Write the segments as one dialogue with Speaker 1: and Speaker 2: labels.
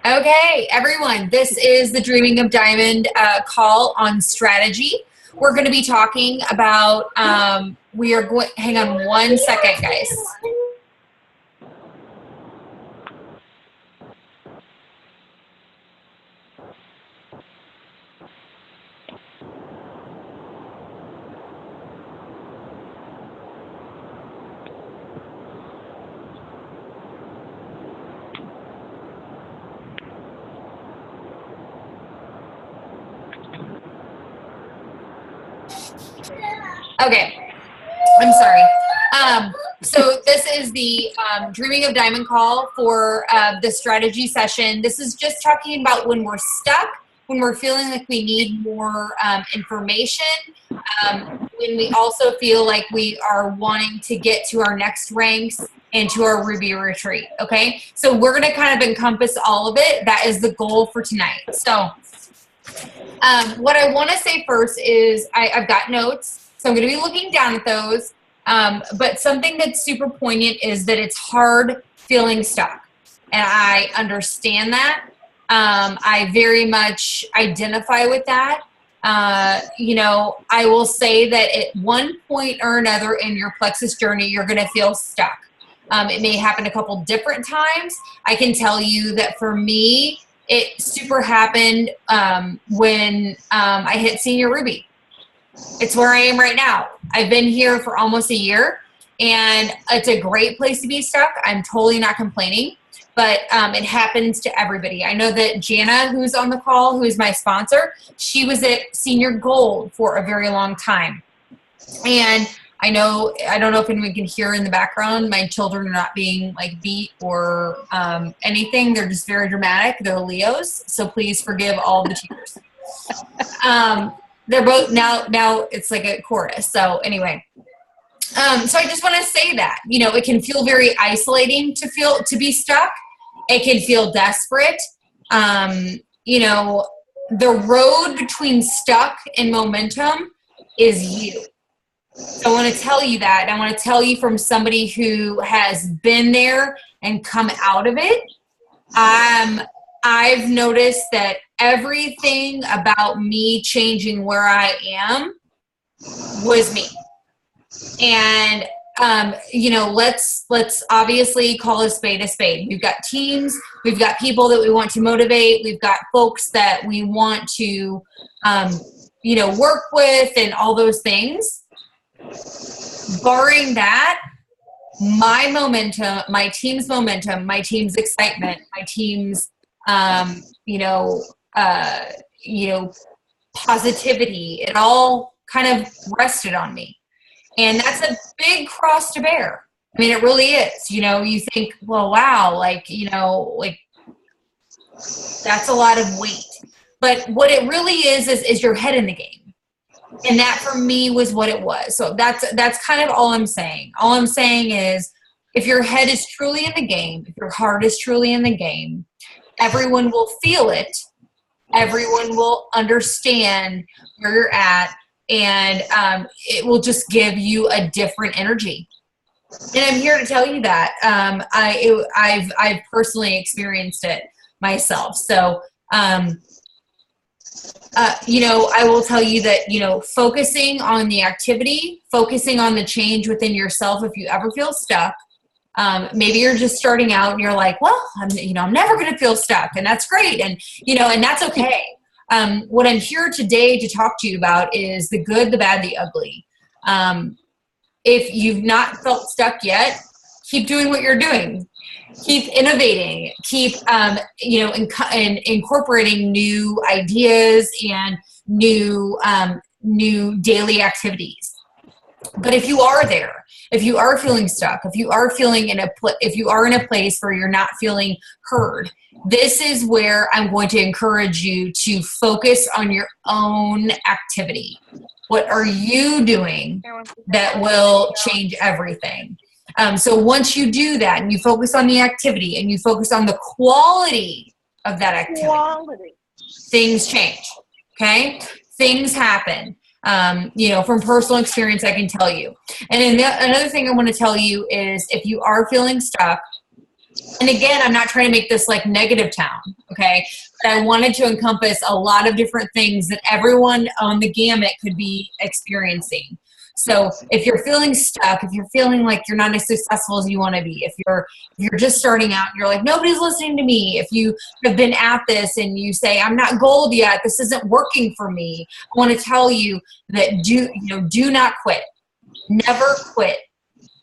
Speaker 1: Okay, everyone, this is the Dreaming of Diamond call on strategy. We're going to be talking about, we are going, hang on one second, guys. Okay, I'm sorry. So this is the Dreaming of Diamond call for the strategy session. This is just talking about when we're stuck, when we're feeling like we need more information, when we also feel like we are wanting to get to our next ranks and to our Ruby retreat, okay? So we're gonna kind of encompass all of it. That is the goal for tonight. So what I wanna say first is I've got notes, so I'm gonna be looking down at those. But something that's super poignant is that it's hard feeling stuck. And I understand that. I very much identify with that. You know, I will say that at one point or another in your plexus journey, you're going to feel stuck. It may happen a couple different times. I can tell you that for me, it super happened when I hit Senior Ruby. It's where I am right now. I've been here for almost a year, and it's a great place to be stuck. I'm totally not complaining, but it happens to everybody. I know that Jana, who's on the call, who is my sponsor, she was at Senior Gold for a very long time. And I don't know if anyone can hear in the background, my children are not being like beat or anything. They're just very dramatic. They're Leos, so please forgive all the tears. They're both now it's like a chorus. So anyway, so I just want to say that, you know, it can feel very isolating to be stuck. It can feel desperate. You know, the road between stuck and momentum is you. So I want to tell you that. I want to tell you from somebody who has been there and come out of it. I've noticed that everything about me changing where I am was me. And, you know, let's obviously call a spade a spade. We've got teams, we've got people that we want to motivate, we've got folks that we want to, you know, work with and all those things. Barring that, my momentum, my team's excitement, my team's you know, positivity, it all kind of rested on me. And that's a big cross to bear. I mean, it really is. You know, you think, well, wow, like, you know, like that's a lot of weight. But what it really is your head in the game. And that for me was what it was. So that's kind of all I'm saying. All I'm saying is if your head is truly in the game, if your heart is truly in the game, everyone will feel it. Everyone will understand where you're at, and it will just give you a different energy. And I'm here to tell you that I've personally experienced it myself. So, you know, I will tell you that, you know, focusing on the activity, focusing on the change within yourself, if you ever feel stuck. Maybe you're just starting out and you're like, well, I'm never going to feel stuck, and that's great. And, you know, and that's okay. What I'm here today to talk to you about is the good, the bad, the ugly. If you've not felt stuck yet, keep doing what you're doing. Keep innovating. Keep, you know, incorporating new ideas and new daily activities. But if you are there, if you are feeling stuck, if you are feeling if you are in a place where you're not feeling heard, this is where I'm going to encourage you to focus on your own activity. What are you doing that will change everything? So once you do that and you focus on the activity and you focus on the quality of that activity, things change, okay? Things happen. You know, from personal experience, I can tell you. And another thing I want to tell you is if you are feeling stuck, and again, I'm not trying to make this like negative town, okay? But I wanted to encompass a lot of different things that everyone on the gamut could be experiencing. So if you're feeling stuck, if you're feeling like you're not as successful as you want to be, if you're just starting out and you're like, nobody's listening to me, if you have been at this and you say, I'm not gold yet, this isn't working for me, I want to tell you that do not quit. Never quit.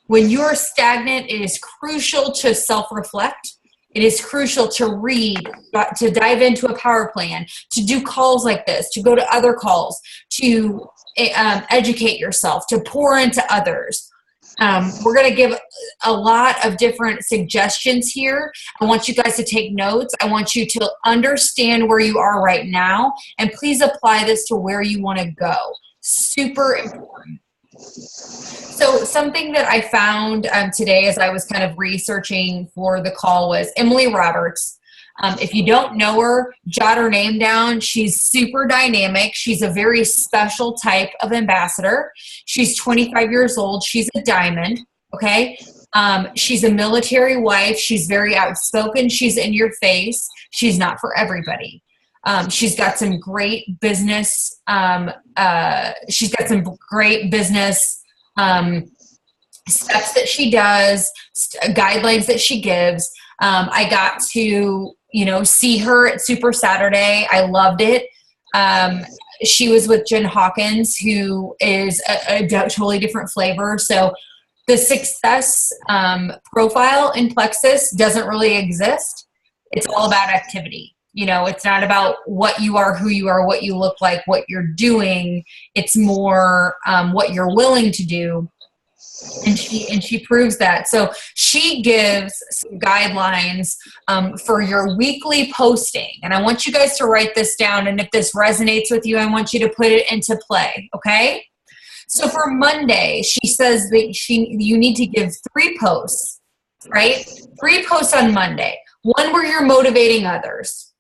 Speaker 1: When you're stagnant, it is crucial to self-reflect. It is crucial to read, to dive into a power plan, to do calls like this, to go to other calls, to educate yourself, to pour into others. We're going to give a lot of different suggestions here. I want you guys to take notes. I want you to understand where you are right now, and please apply this to where you want to go. Super important. So something that I found today as I was kind of researching for the call was Emily Roberts. If you don't know her, jot her name down. She's super dynamic. She's a very special type of ambassador. She's 25 years old. She's a diamond, okay? She's a military wife. She's very outspoken. She's in your face. She's not for everybody. She's got some great business. Steps that she does, guidelines that she gives. I got to, see her at Super Saturday. I loved it. She was with Jen Hawkins, who is a totally different flavor. So the success profile in Plexus doesn't really exist. It's all about activity. It's not about what you are, who you are, what you look like, what you're doing. It's more what you're willing to do. And she proves that. So she gives some guidelines for your weekly posting. And I want you guys to write this down. And if this resonates with you, I want you to put it into play. Okay? So for Monday, she says that you need to give 3 posts, right? 3 posts on Monday. One where you're motivating others.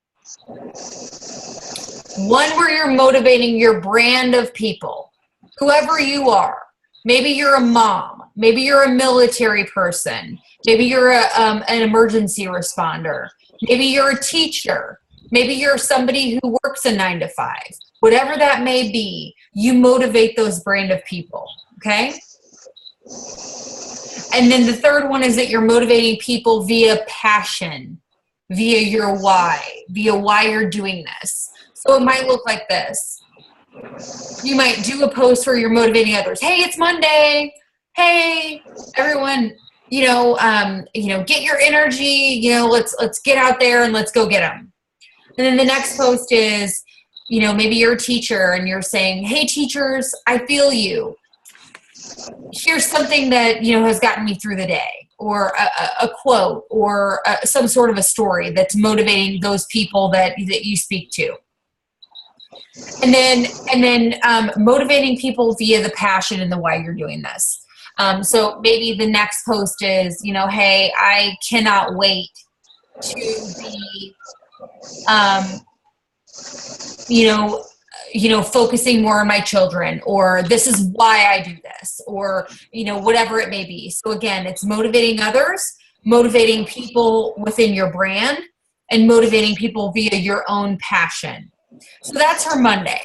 Speaker 1: One where you're motivating your brand of people, whoever you are. Maybe you're a mom. Maybe you're a military person. Maybe you're an emergency responder. Maybe you're a teacher. Maybe you're somebody who works a 9-to-5. Whatever that may be, you motivate those brand of people, okay? And then the third one is that you're motivating people via passion, via your why, via why you're doing this. So it might look like this. You might do a post where you're motivating others. Hey, it's Monday. Hey, everyone, get your energy, let's get out there and let's go get them. And then the next post is, maybe you're a teacher and you're saying, hey, teachers, I feel you. Here's something that, has gotten me through the day, or a quote, or some sort of a story that's motivating those people that you speak to. And then motivating people via the passion and the why you're doing this. So maybe the next post is, hey, I cannot wait to be, focusing more on my children, or this is why I do this, or, whatever it may be. So again, it's motivating others, motivating people within your brand, and motivating people via your own passion. So that's for Monday.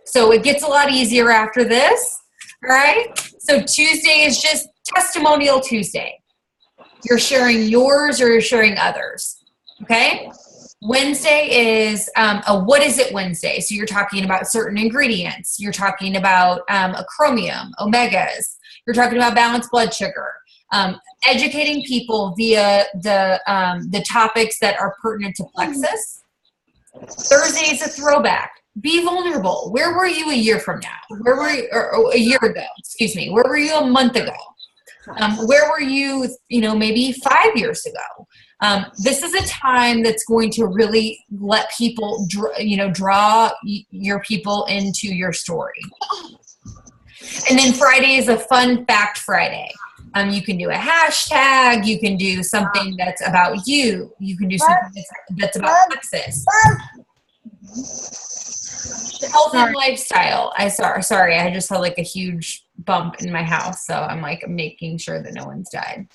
Speaker 1: So it gets a lot easier after this. All right. So Tuesday is just Testimonial Tuesday. You're sharing yours or you're sharing others. Okay. Wednesday is a What Is It Wednesday. So you're talking about certain ingredients. You're talking about a chromium, omegas. You're talking about balanced blood sugar. Educating people via the topics that are pertinent to Plexus. Thursday is a throwback. Be vulnerable. Where were you a year from now? Where were you, or a year ago? Excuse me. Where were you a month ago? Where were you, maybe 5 years ago? This is a time that's going to really let people, draw your people into your story. And then Friday is a fun fact Friday. You can do a hashtag. You can do something that's about you. You can do something that's about Plexus. Health and lifestyle. Sorry, I just had like a huge bump in my house, so I'm making sure that no one's died.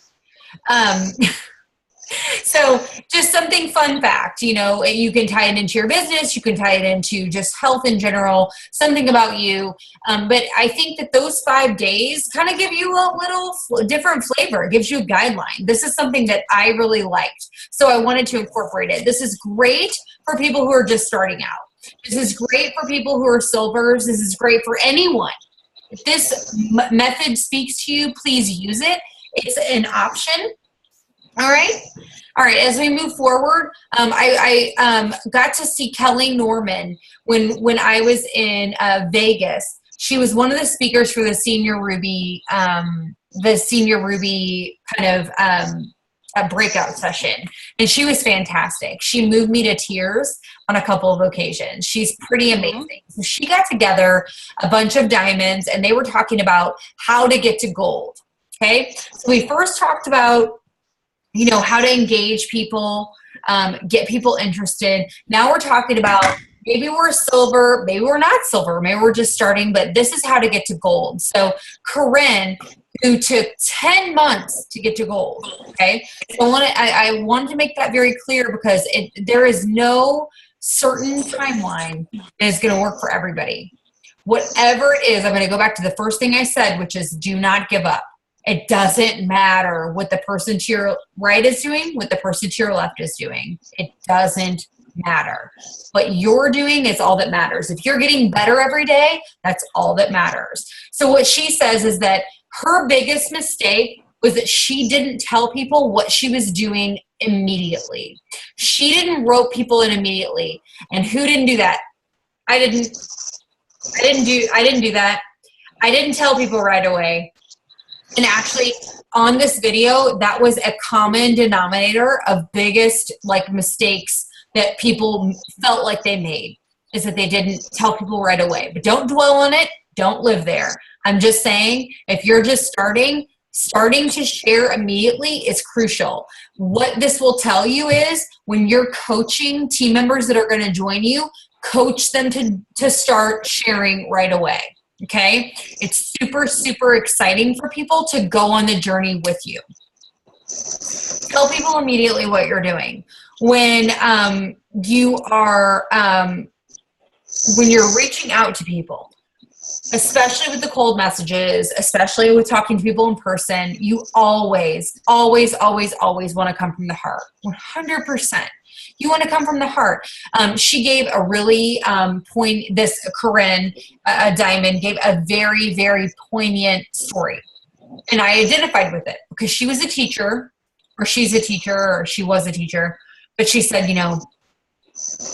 Speaker 1: So just something fun fact, you know, you can tie it into your business, you can tie it into just health in general, something about you. But I think that those 5 days kind of give you a little different flavor. It gives you a guideline. This is something that I really liked. So I wanted to incorporate it. This is great for people who are just starting out. This is great for people who are silvers. This is great for anyone. If this method speaks to you, please use it. It's an option. All right. All right. As we move forward, I got to see Kelly Norman when I was in Vegas. She was one of the speakers for the Senior Ruby kind of a breakout session, and she was fantastic. She moved me to tears on a couple of occasions. She's pretty amazing. So she got together a bunch of diamonds, and they were talking about how to get to gold. Okay. So we first talked about, you know, how to engage people, get people interested. Now we're talking about maybe we're silver, maybe we're not silver, maybe we're just starting, but this is how to get to gold. So Corinne, who took 10 months to get to gold, okay? So I wanted to make that very clear because there is no certain timeline that is going to work for everybody. Whatever it is, I'm going to go back to the first thing I said, which is do not give up. It doesn't matter what the person to your right is doing, what the person to your left is doing. It doesn't matter. What you're doing is all that matters. If you're getting better every day, that's all that matters. So what she says is that her biggest mistake was that she didn't tell people what she was doing immediately. She didn't rope people in immediately. And who didn't do that? I didn't do that. I didn't tell people right away. And actually, on this video, that was a common denominator of biggest mistakes that people felt like they made, is that they didn't tell people right away. But don't dwell on it. Don't live there. I'm just saying, if you're just starting to share immediately is crucial. What this will tell you is when you're coaching team members that are going to join you, coach them to start sharing right away. Okay, it's super, super exciting for people to go on the journey with you. Tell people immediately what you're doing. When when you're reaching out to people, especially with the cold messages, especially with talking to people in person, you always, always, always, always want to come from the heart. 100%. You want to come from the heart. She gave a really Corinne Diamond gave a very, very poignant story. And I identified with it because she was a teacher, or she's a teacher, or she was a teacher. But she said, you know,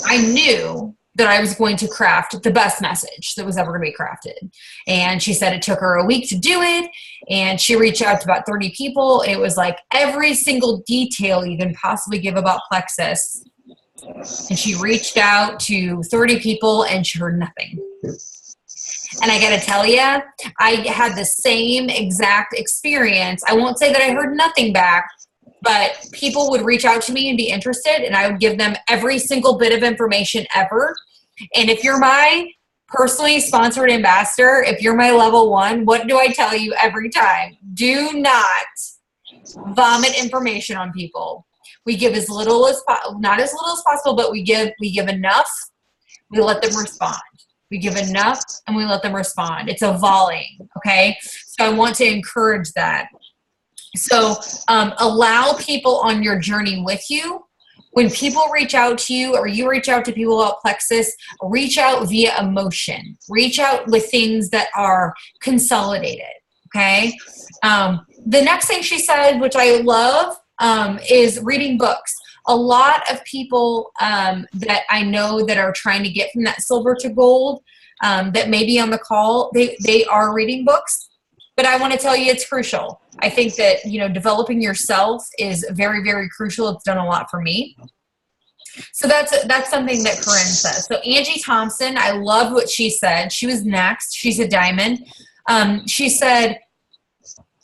Speaker 1: I knew that I was going to craft the best message that was ever going to be crafted. And she said it took her a week to do it. And she reached out to about 30 people. It was like every single detail you can possibly give about Plexus. And she reached out to 30 people and she heard nothing. And I got to tell you, I had the same exact experience. I won't say that I heard nothing back, but people would reach out to me and be interested, and I would give them every single bit of information ever. And if you're my personally sponsored ambassador, if you're my level 1, what do I tell you every time? Do not vomit information on people. We give as little as not as little as possible, but we give enough. We let them respond. We give enough and we let them respond. It's a volley, okay? So I want to encourage that. So allow people on your journey with you. When people reach out to you or you reach out to people about Plexus, reach out via emotion. Reach out with things that are consolidated, okay? The next thing she said, which I love, is reading books. A lot of people that I know that are trying to get from that silver to gold, that may be on the call, they are reading books. But I want to tell you it's crucial. I think that, you know, developing yourself is very, very crucial. It's done a lot for me. So that's something that Corinne says. So Angie Thompson, I love what she said. She was next. She's a diamond. She said,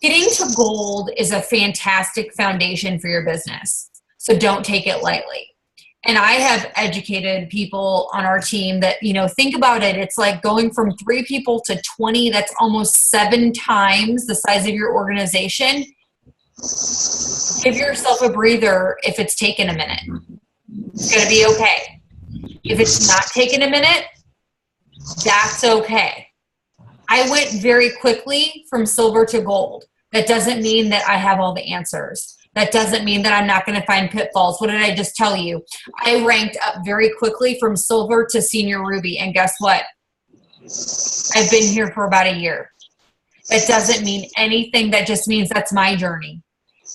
Speaker 1: getting to gold is a fantastic foundation for your business. So don't take it lightly. And I have educated people on our team that, you know, think about it. It's like going from 3 people to 20. That's almost 7 times the size of your organization. Give yourself a breather if it's taken a minute. It's going to be okay. If it's not taken a minute, that's okay. I went very quickly from silver to gold. That doesn't mean that I have all the answers. That doesn't mean that I'm not going to find pitfalls. What did I just tell you? I ranked up very quickly from silver to senior ruby. And guess what? I've been here for about a year. That doesn't mean anything. That just means that's my journey.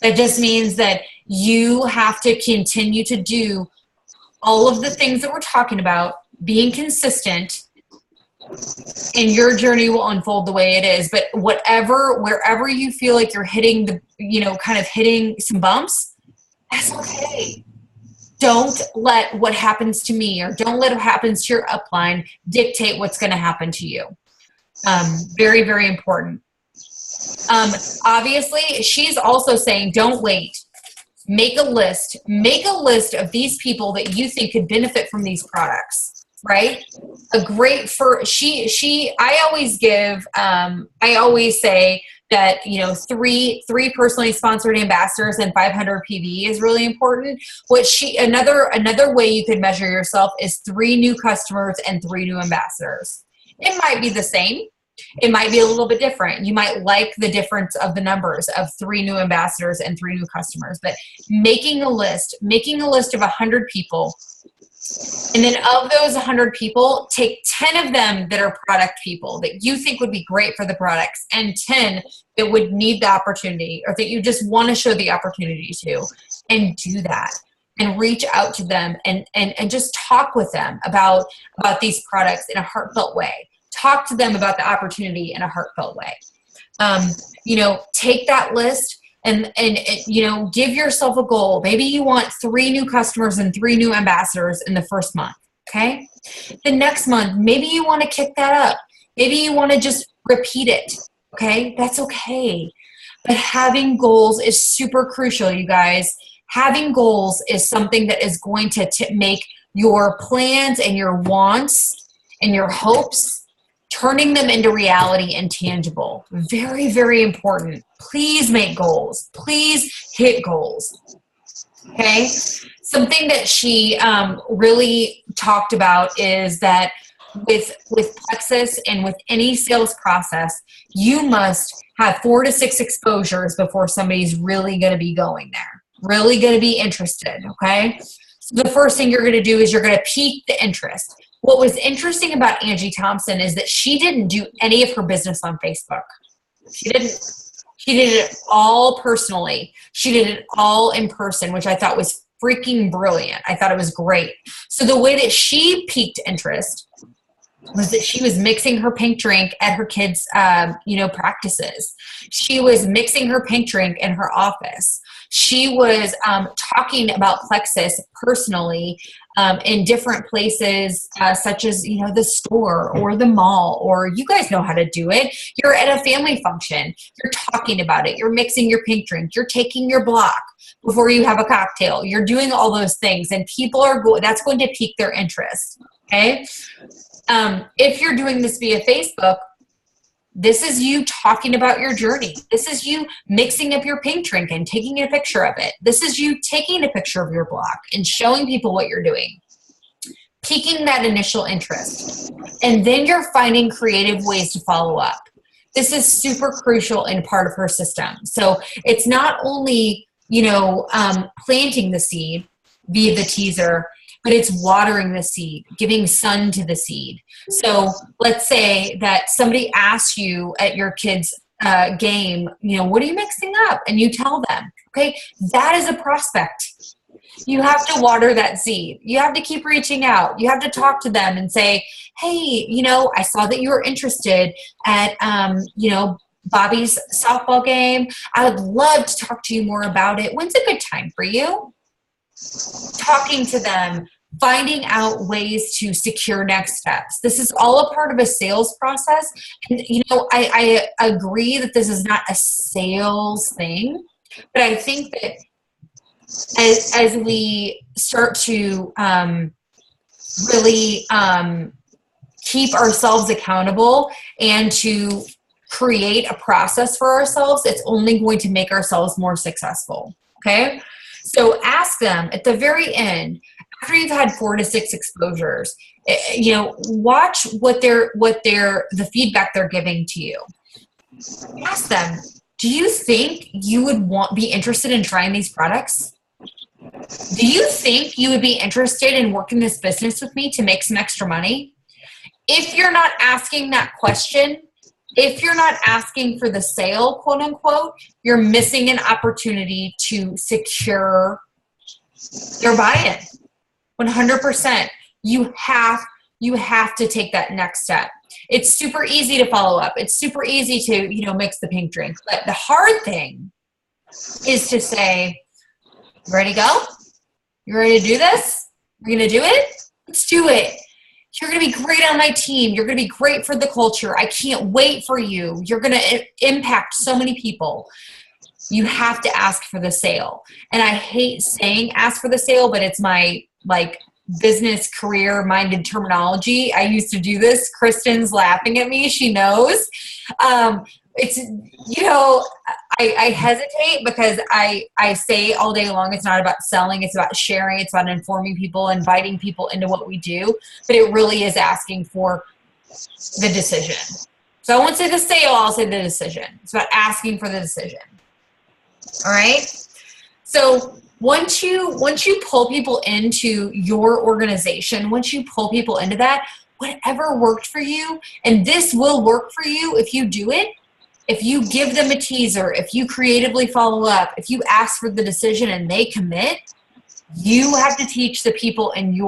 Speaker 1: That just means that you have to continue to do all of the things that we're talking about, being consistent, and your journey will unfold the way it is. But wherever you feel like you're hitting kind of hitting some bumps, that's okay. Don't let what happens to me, or don't let what happens to your upline dictate what's going to happen to you. Very, very important. Obviously, she's also saying, don't wait. Make a list. Make a list of these people that you think could benefit from these products, right? I always say that, three personally sponsored ambassadors and 500 PV is really important. Another way you could measure yourself is 3 new customers and 3 new ambassadors. It might be the same. It might be a little bit different. You might like the difference of the numbers of 3 new ambassadors and 3 new customers, but making a list of 100 people. And then of those 100 people, take 10 of them that are product people that you think would be great for the products, and 10 that would need the opportunity, or that you just want to show the opportunity to, and do that. And reach out to them and just talk with them about these products in a heartfelt way. Talk to them about the opportunity in a heartfelt way. Take that list and give yourself a goal. Maybe you want 3 new customers and 3 new ambassadors in the first month. Okay. The next month, maybe you want to kick that up. Maybe you want to just repeat it. Okay. That's okay. But having goals is super crucial, you guys. Having goals is something that is going to make your plans and your wants and your hopes, turning them into reality and tangible. Very, very important. Please make goals. Please hit goals. Okay? Something that she really talked about is that with Plexus and with any sales process, you must have 4 to 6 exposures before somebody's really going to be going there, really going to be interested, okay? So the first thing you're going to do is you're going to pique the interest. What was interesting about Angie Thompson is that she didn't do any of her business on Facebook. She didn't. She did it all personally. She did it all in person, which I thought was freaking brilliant. I thought it was great. So the way that she piqued interest was that she was mixing her pink drink at her kids' practices. She was mixing her pink drink in her office. She was talking about Plexus personally in different places, such as, the store or the mall, or you guys know how to do it. You're at a family function. You're talking about it. You're mixing your pink drink. You're taking your block before you have a cocktail. You're doing all those things, and people that's going to pique their interest. Okay. If you're doing this via Facebook, this is you talking about your journey. This is you mixing up your pink drink and taking a picture of it. This is you taking a picture of your block and showing people what you're doing, piquing that initial interest. And then you're finding creative ways to follow up. This is super crucial and part of her system. So it's not only, planting the seed via the teaser, but it's watering the seed, giving sun to the seed. So let's say that somebody asks you at your kid's game, what are you mixing up? And you tell them, okay, that is a prospect. You have to water that seed. You have to keep reaching out. You have to talk to them and say, hey, I saw that you were interested at, Bobby's softball game. I would love to talk to you more about it. When's a good time for you? Talking to them, finding out ways to secure next steps. This is all a part of a sales process. And, I agree that this is not a sales thing, but I think that as we start to really keep ourselves accountable and to create a process for ourselves, it's only going to make ourselves more successful. Okay. So ask them at the very end, after you've had 4 to 6 exposures, watch the feedback they're giving to you. Ask them, do you think you would be interested in trying these products? Do you think you would be interested in working this business with me to make some extra money? If you're not asking that question, if you're not asking for the sale, quote unquote, you're missing an opportunity to secure their buy-in. 100%. You have to take that next step. It's super easy to follow up. It's super easy to, mix the pink drink. But the hard thing is to say, you ready to go? You ready to do this? We're going to do it? Let's do it. You're going to be great on my team. You're going to be great for the culture. I can't wait for you. You're going to impact so many people. You have to ask for the sale. And I hate saying ask for the sale, but it's my business career minded terminology. I used to do this. Kristen's laughing at me. She knows. I hesitate because I say all day long, it's not about selling. It's about sharing. It's about informing people, inviting people into what we do. But it really is asking for the decision. So I won't say the sale. I'll say the decision. It's about asking for the decision. All right. So once you pull people into your organization, once you pull people into that, whatever worked for you, and this will work for you if you do it, if you give them a teaser, if you creatively follow up, if you ask for the decision and they commit, you have to teach the people in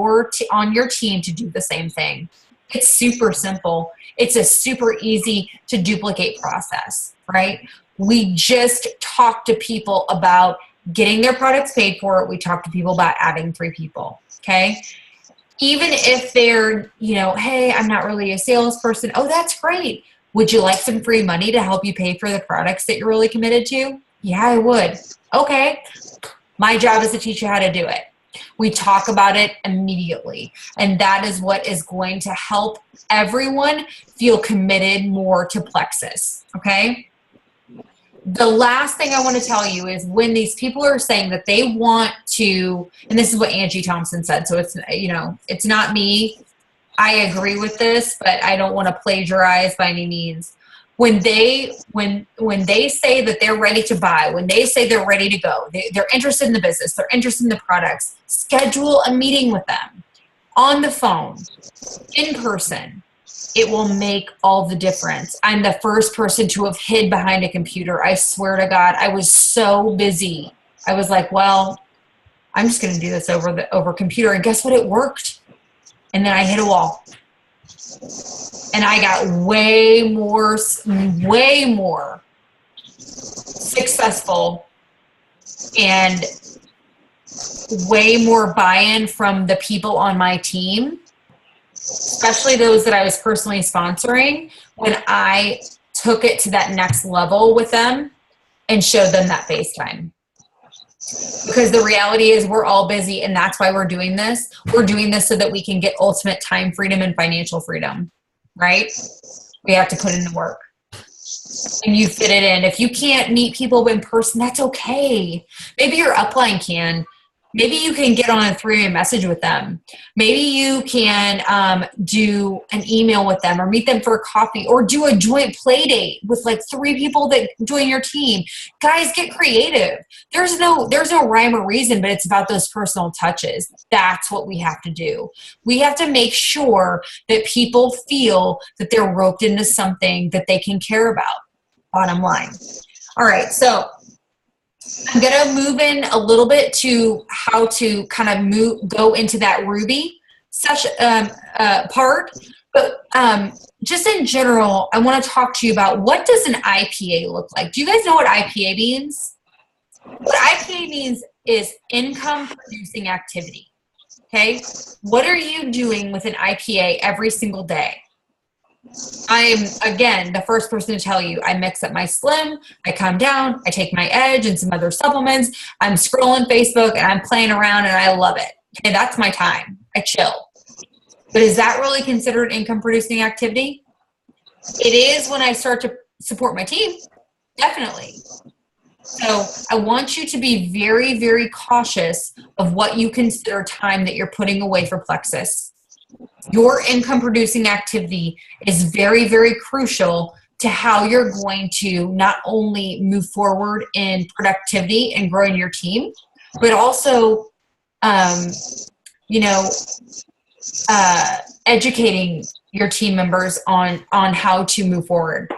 Speaker 1: on your team to do the same thing. It's super simple. It's a super easy to duplicate process, right? We just talk to people about getting their products paid for. We talk to people about adding 3 people, okay? Even if they're, hey, I'm not really a salesperson. Oh, that's great. Would you like some free money to help you pay for the products that you're really committed to? Yeah, I would. Okay. My job is to teach you how to do it. We talk about it immediately. And that is what is going to help everyone feel committed more to Plexus. Okay. The last thing I want to tell you is when these people are saying that they want to, and this is what Angie Thompson said. So it's, it's not me. I agree with this, but I don't want to plagiarize by any means. When they say that they're ready to buy, when they say they're ready to go, they're interested in the business, they're interested in the products, schedule a meeting with them on the phone, in person. It will make all the difference. I'm the first person to have hid behind a computer. I swear to God, I was so busy. I was like, well, I'm just going to do this over computer. And guess what? It worked. And then I hit a wall. And I got way more successful and way more buy-in from the people on my team, especially those that I was personally sponsoring, when I took it to that next level with them and showed them that FaceTime. Because the reality is we're all busy, and that's why we're doing this. We're doing this so that we can get ultimate time freedom and financial freedom, right? We have to put in the work. And you fit it in. If you can't meet people in person, that's okay. Maybe your upline can. Maybe you can get on a 3-way message with them. Maybe you can do an email with them or meet them for a coffee or do a joint play date with 3 people that join your team. Guys, get creative. There's no rhyme or reason, but it's about those personal touches. That's what we have to do. We have to make sure that people feel that they're roped into something that they can care about. Bottom line. All right, so I'm going to move in a little bit to how to kind of go into that Ruby part. But just in general, I want to talk to you about what does an IPA look like? Do you guys know what IPA means? What IPA means is income producing activity. Okay. What are you doing with an IPA every single day? I'm, again, the first person to tell you, I mix up my Slim, I come down, I take my Edge and some other supplements, I'm scrolling Facebook and I'm playing around and I love it. Okay, that's my time. I chill. But is that really considered income producing activity? It is when I start to support my team. Definitely. So I want you to be very, very cautious of what you consider time that you're putting away for Plexus. Your income producing activity is very, very crucial to how you're going to not only move forward in productivity and growing your team, but also, you know, educating your team members on how to move forward.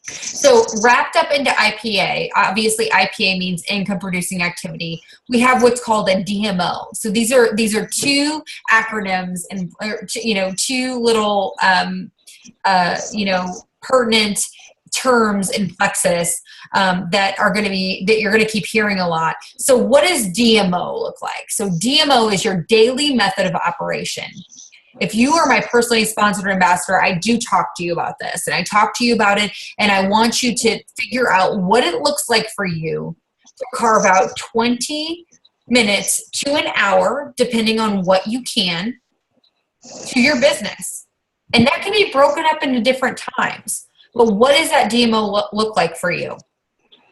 Speaker 1: So wrapped up into IPA, obviously IPA means income producing activity. We have what's called a DMO. So these are two acronyms and two little pertinent terms in Plexus that you're going to keep hearing a lot. So what does DMO look like? So DMO is your daily method of operation. If you are my personally sponsored ambassador, I do talk to you about this, and I talk to you about it, and I want you to figure out what it looks like for you to carve out 20 minutes to an hour, depending on what you can, to your business. And that can be broken up into different times. But what does that DMO look like for you?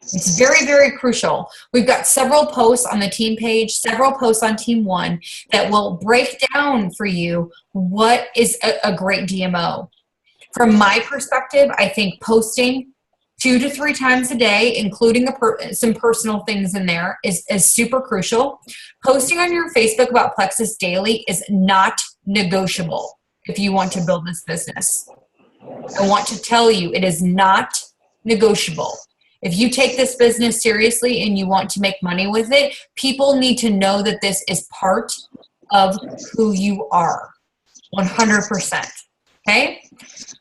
Speaker 1: It's very, very crucial. We've got several posts on the team page, several posts on Team One that will break down for you what is a great DMO. From my perspective, I think posting 2 to 3 times a day, including some personal things in there, is super crucial. Posting on your Facebook about Plexus daily is not negotiable if you want to build this business. I want to tell you, it is not negotiable. If you take this business seriously and you want to make money with it, people need to know that this is part of who you are, 100%. Okay?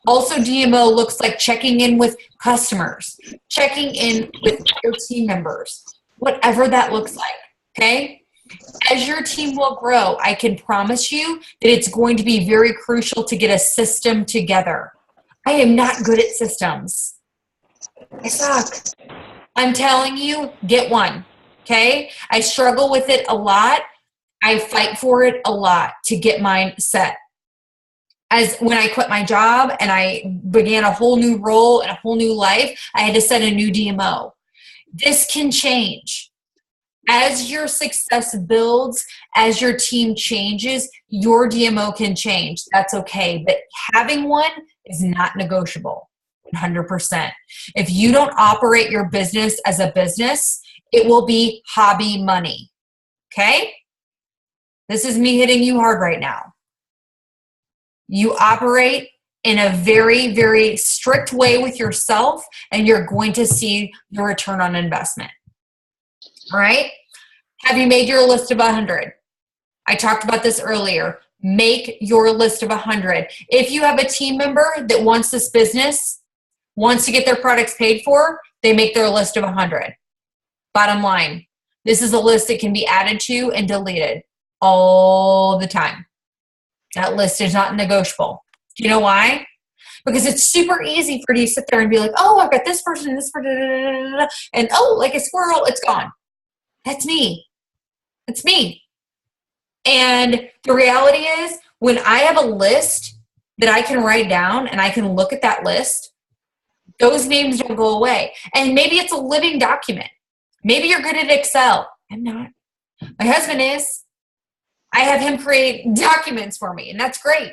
Speaker 1: Also, DMO looks like checking in with customers, checking in with your team members, whatever that looks like. Okay? As your team will grow, I can promise you that it's going to be very crucial to get a system together. I am not good at systems. I suck. I'm telling you, get one. Okay? I struggle with it a lot. I fight for it a lot to get mine set. As when I quit my job and I began a whole new role and a whole new life, I had to set a new DMO. This can change. As your success builds, as your team changes, your DMO can change. That's okay. But having one is not negotiable. 100%. If you don't operate your business as a business, it will be hobby money. Okay? This is me hitting you hard right now. You operate in a very, very strict way with yourself, and you're going to see the return on investment. All right? Have you made your list of 100? I talked about this earlier. Make your list of 100. If you have a team member that wants this business, wants to get their products paid for, they make their list of 100. Bottom line, this is a list that can be added to and deleted all the time. That list is not negotiable. Do you know why? Because it's super easy for you to sit there and be like, oh, I've got this person, this person, and oh, like a squirrel, it's gone. That's me. It's me. And the reality is, when I have a list that I can write down and I can look at that list, those names don't go away. And maybe it's a living document. Maybe you're good at Excel. I'm not. My husband is. I have him create documents for me, and that's great.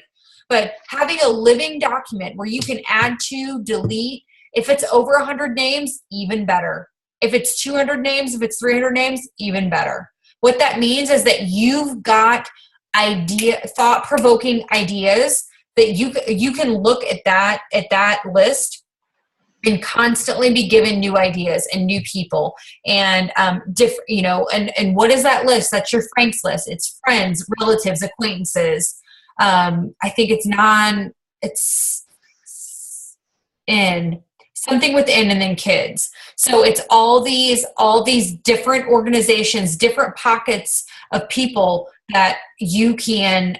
Speaker 1: But having a living document where you can add to, delete, if it's over 100 names, even better. If it's 200 names, if it's 300 names, even better. What that means is that you've got thought-provoking ideas that you can look at that list and constantly be given new ideas and new people and different, and what is that list? That's your Frank's list. It's friends, relatives, acquaintances. I think it's in something with N and then kids. So it's all these different organizations, different pockets of people that you can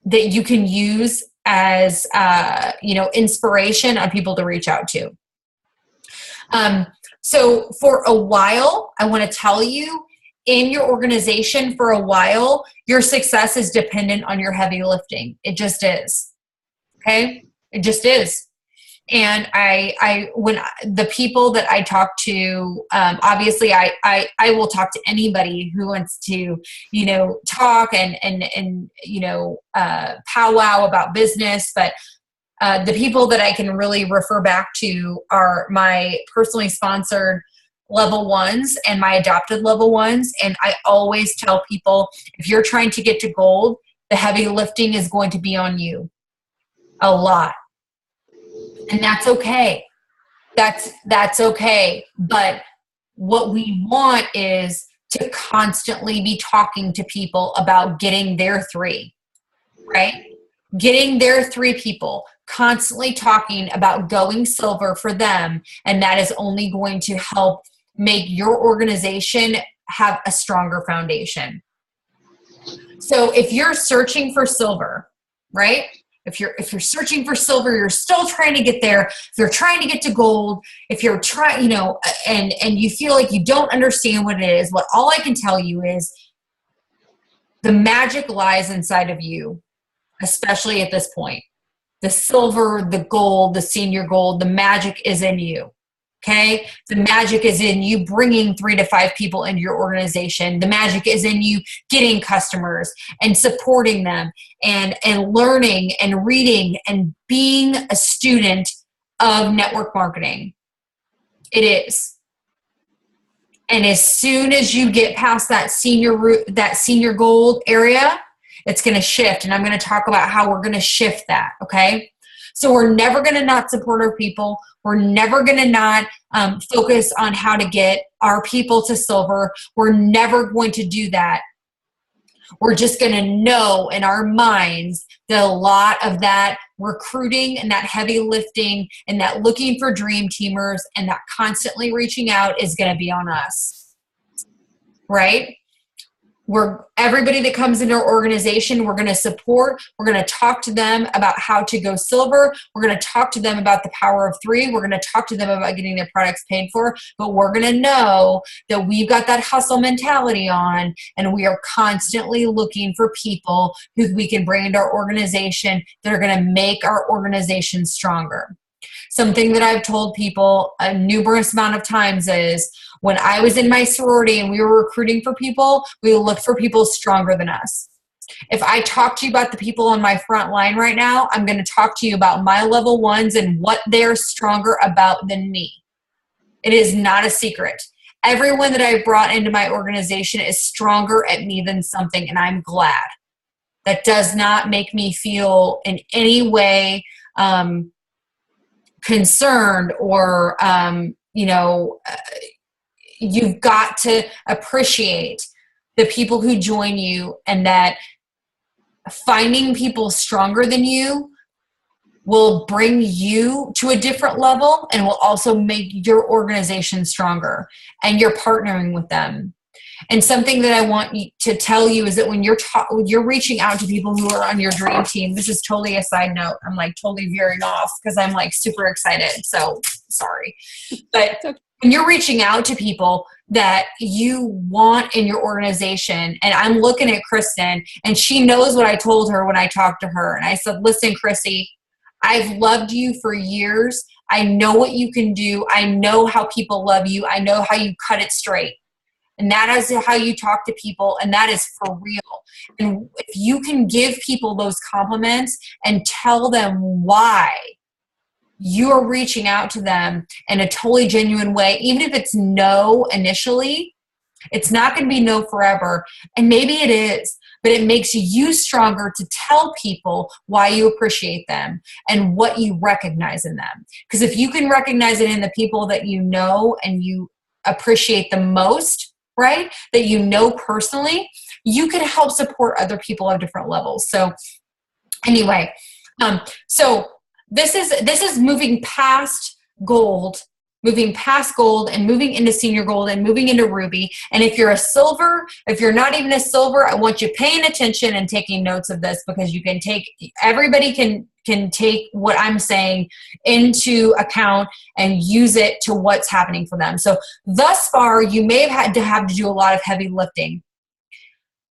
Speaker 1: use as inspiration on people to reach out to. So for a while, I want to tell you, in your organization for a while, your success is dependent on your heavy lifting. It just is. Okay? It just is. And when the people that I talk to, obviously I will talk to anybody who wants to, talk and powwow about business. But the people that I can really refer back to are my personally sponsored level ones and my adopted level ones. And I always tell people, if you're trying to get to gold, the heavy lifting is going to be on you a lot. And that's okay. That's okay. But what we want is to constantly be talking to people about getting their three, right? Getting their three people, constantly talking about going silver for them. And that is only going to help make your organization have a stronger foundation. So if you're searching for silver, right? If you're searching for silver, you're still trying to get there. If you're trying to get to gold, if you're trying, and you feel like you don't understand what it is, what all I can tell you is the magic lies inside of you, especially at this point. The silver, the gold, the senior gold, the magic is in you. Okay. The magic is in you bringing 3 to 5 people into your organization. The magic is in you getting customers and supporting them and learning and reading and being a student of network marketing. It is. And as soon as you get past that senior gold area, it's going to shift. And I'm going to talk about how we're going to shift that. Okay. So we're never going to not support our people. We're never going to not focus on how to get our people to silver. We're never going to do that. We're just going to know in our minds that a lot of that recruiting and that heavy lifting and that looking for dream teamers and that constantly reaching out is going to be on us, right? Everybody that comes into our organization, we're going to support. We're going to talk to them about how to go silver. We're going to talk to them about the power of 3. We're going to talk to them about getting their products paid for. But we're going to know that we've got that hustle mentality on, and we are constantly looking for people who we can bring into our organization that are going to make our organization stronger. Something that I've told people a numerous amount of times is when I was in my sorority and we were recruiting for people, we looked for people stronger than us. If I talk to you about the people on my front line right now, I'm going to talk to you about my level ones and what they're stronger about than me. It is not a secret. Everyone that I've brought into my organization is stronger at me than something, and I'm glad. That does not make me feel in any way concerned or, you've got to appreciate the people who join you, and that finding people stronger than you will bring you to a different level and will also make your organization stronger, and you're partnering with them. And something that I want to tell you is that when you're reaching out to people who are on your dream team, this is totally a side note. I'm like totally veering off because I'm like super excited. So sorry. But when you're reaching out to people that you want in your organization, and I'm looking at Kristen, and she knows what I told her when I talked to her. And I said, listen, Chrissy, I've loved you for years. I know what you can do. I know how people love you. I know how you cut it straight. And that is how you talk to people, and that is for real. And if you can give people those compliments and tell them why you're reaching out to them in a totally genuine way, even if it's no initially, it's not going to be no forever. And maybe it is, but it makes you stronger to tell people why you appreciate them and what you recognize in them. Because if you can recognize it in the people that you know and you appreciate the most, right, that you know personally, you can help support other people at different levels. So anyway, so this is moving past gold and moving into senior gold and moving into ruby. And if you're a silver, if you're not even a silver, I want you paying attention and taking notes of this, because you can everybody can take what I'm saying into account and use it to what's happening for them. So thus far, you may have had to do a lot of heavy lifting.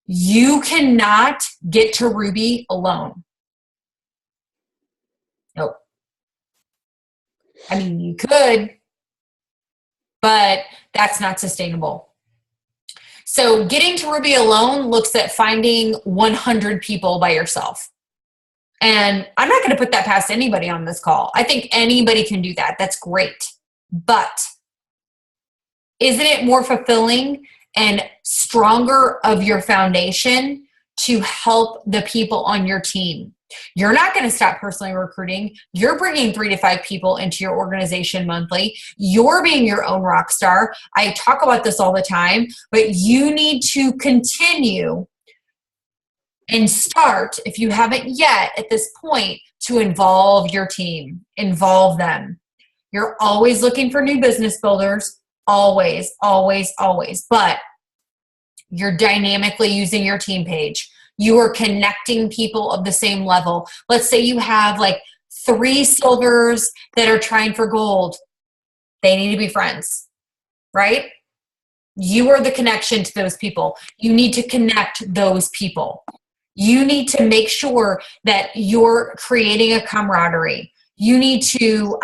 Speaker 1: You cannot get to ruby alone. Nope. I mean, you could, but that's not sustainable. So getting to Ruby alone looks at finding 100 people by yourself. And I'm not going to put that past anybody on this call. I think anybody can do that. That's great. But isn't it more fulfilling and stronger of your foundation to help the people on your team? You're not going to stop personally recruiting. You're bringing 3 to 5 people into your organization monthly. You're being your own rock star. I talk about this all the time, but you need to continue and start, if you haven't yet at this point, to involve your team. Involve them. You're always looking for new business builders. Always, always, always. But you're dynamically using your team page. You are connecting people of the same level. Let's say you have like 3 silvers that are trying for gold. They need to be friends, right? You are the connection to those people. You need to connect those people. You need to make sure that you're creating a camaraderie. You need to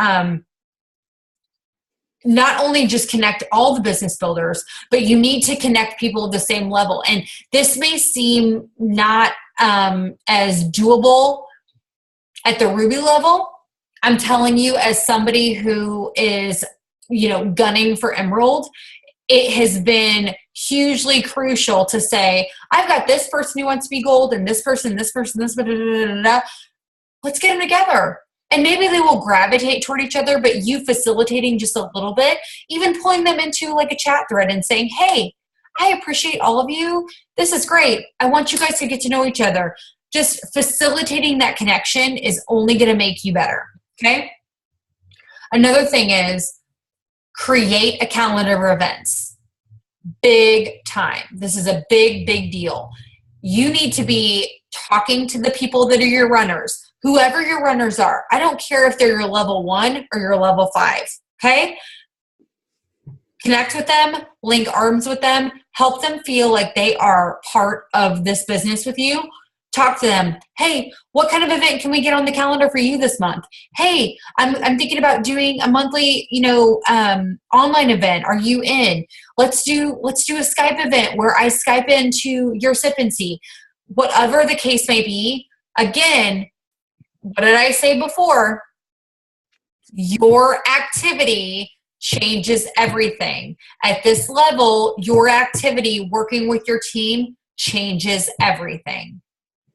Speaker 1: not only just connect all the business builders, but you need to connect people of the same level. And this may seem not as doable at the Ruby level. I'm telling you, as somebody who is, gunning for Emerald, it has been hugely crucial to say, I've got this person who wants to be gold and this person, this person, this, let's get them together. And maybe they will gravitate toward each other, but you facilitating just a little bit, even pulling them into like a chat thread and saying, hey, I appreciate all of you. This is great. I want you guys to get to know each other. Just facilitating that connection is only going to make you better. Okay. Another thing is create a calendar of events. Big time. This is a big, big deal. You need to be talking to the people that are your runners. Whoever your runners are, I don't care if they're your level 1 or your level 5, okay? Connect with them, link arms with them, help them feel like they are part of this business with you. Talk to them. Hey, what kind of event can we get on the calendar for you this month? Hey, I'm thinking about doing a monthly, online event. Are you in? Let's do a Skype event where I Skype into your sip and see. Whatever the case may be, again, what did I say before? Your activity changes everything. At this level, your activity working with your team changes everything.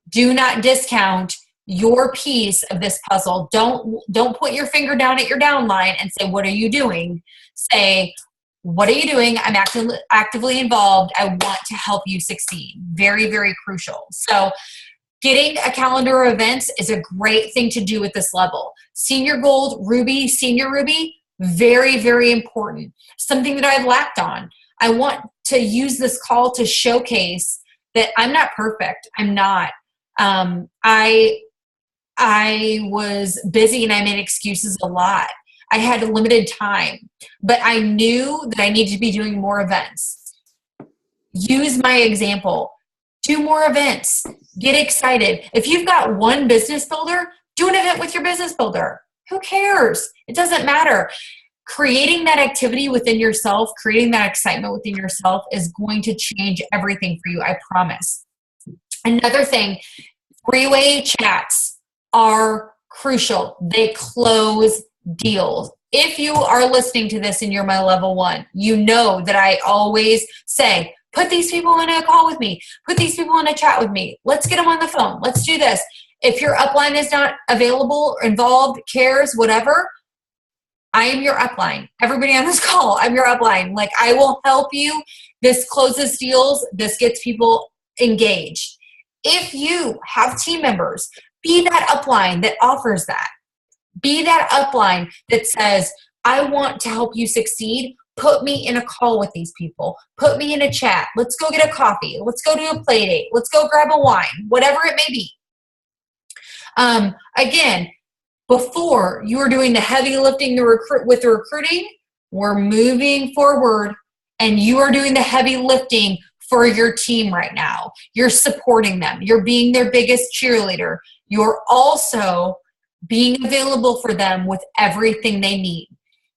Speaker 1: Do not discount your piece of this puzzle. Don't put your finger down at your downline and say, what are you doing? Say, what are you doing? I'm actively involved. I want to help you succeed. Very, very crucial. So getting a calendar of events is a great thing to do at this level. Senior Gold, Ruby, Senior Ruby, very, very important. Something that I've lacked on. I want to use this call to showcase that I'm not perfect. I'm not. I was busy and I made excuses a lot. I had a limited time, but I knew that I needed to be doing more events. Use my example. Do more events. Get excited. If you've got one business builder, do an event with your business builder. Who cares? It doesn't matter. Creating that activity within yourself, creating that excitement within yourself is going to change everything for you, I promise. Another thing, 3-way chats are crucial. They close deals. If you are listening to this and you're my level 1, you know that I always say, put these people in a call with me. Put these people in a chat with me. Let's get them on the phone. Let's do this. If your upline is not available, involved, cares, whatever, I am your upline. Everybody on this call, I'm your upline. Like, I will help you. This closes deals. This gets people engaged. If you have team members, be that upline that offers that. Be that upline that says, I want to help you succeed. Put me in a call with these people. Put me in a chat. Let's go get a coffee. Let's go to a play date. Let's go grab a wine, whatever it may be. Again, before you were doing the heavy lifting with the recruiting, we're moving forward and you are doing the heavy lifting for your team right now. You're supporting them. You're being their biggest cheerleader. You're also being available for them with everything they need.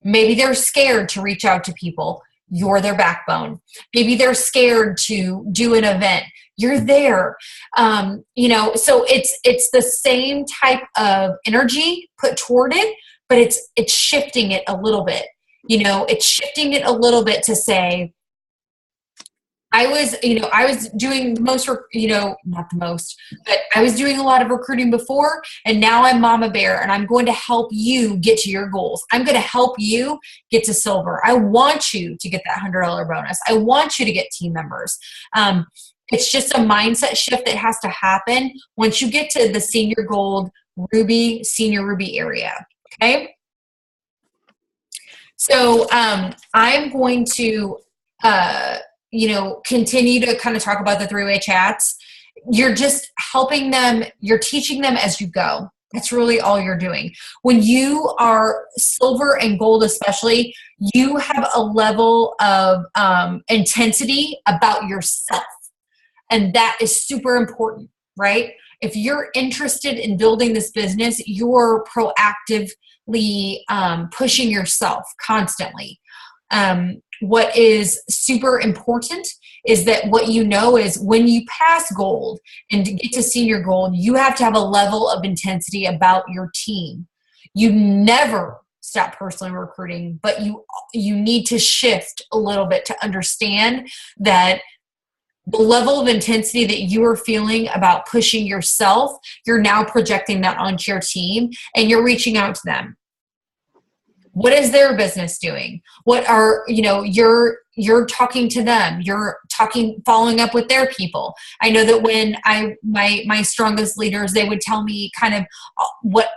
Speaker 1: Maybe they're scared to reach out to people. You're their backbone. Maybe they're scared to do an event. You're there. So it's the same type of energy put toward it, but it's shifting it a little bit. It's shifting it a little bit to say, I was doing the most, not the most, but I was doing a lot of recruiting before, and now I'm Mama Bear, and I'm going to help you get to your goals. I'm going to help you get to silver. I want you to get that $100 bonus. I want you to get team members. It's just a mindset shift that has to happen once you get to the senior gold Ruby, senior Ruby area. Okay. So I'm going to, continue to kind of talk about the three-way chats. You're just helping them. You're teaching them as you go. That's really all you're doing. When you are silver and gold, especially, you have a level of intensity about yourself. And that is super important, right? If you're interested in building this business, you're proactively pushing yourself constantly. What is super important is that what you know is when you pass gold and to get to senior gold, you have to have a level of intensity about your team. You never stop personally recruiting, but you need to shift a little bit to understand that the level of intensity that you are feeling about pushing yourself, you're now projecting that onto your team and you're reaching out to them. What is their business doing? What are, you're talking to them, following up with their people. I know that when my strongest leaders, they would tell me kind of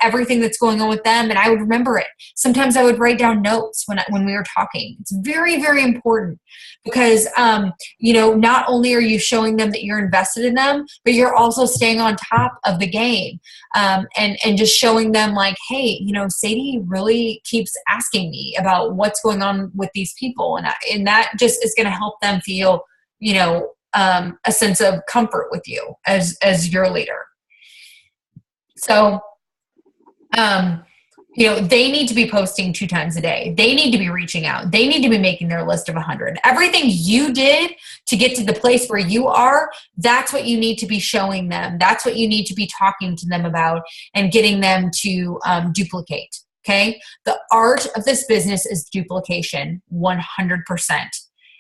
Speaker 1: everything that's going on with them, and I would remember it. Sometimes I would write down notes when we were talking. It's very, very important because, not only are you showing them that you're invested in them, but you're also staying on top of the game, and just showing them like, hey, Sadie really keeps asking me about what's going on with these people, and that just is going to help them feel, a sense of comfort with you as your leader. So, they need to be posting 2 times a day. They need to be reaching out. They need to be making their list of 100. Everything you did to get to the place where you are, that's what you need to be showing them. That's what you need to be talking to them about and getting them to duplicate. Okay. The art of this business is duplication, 100%.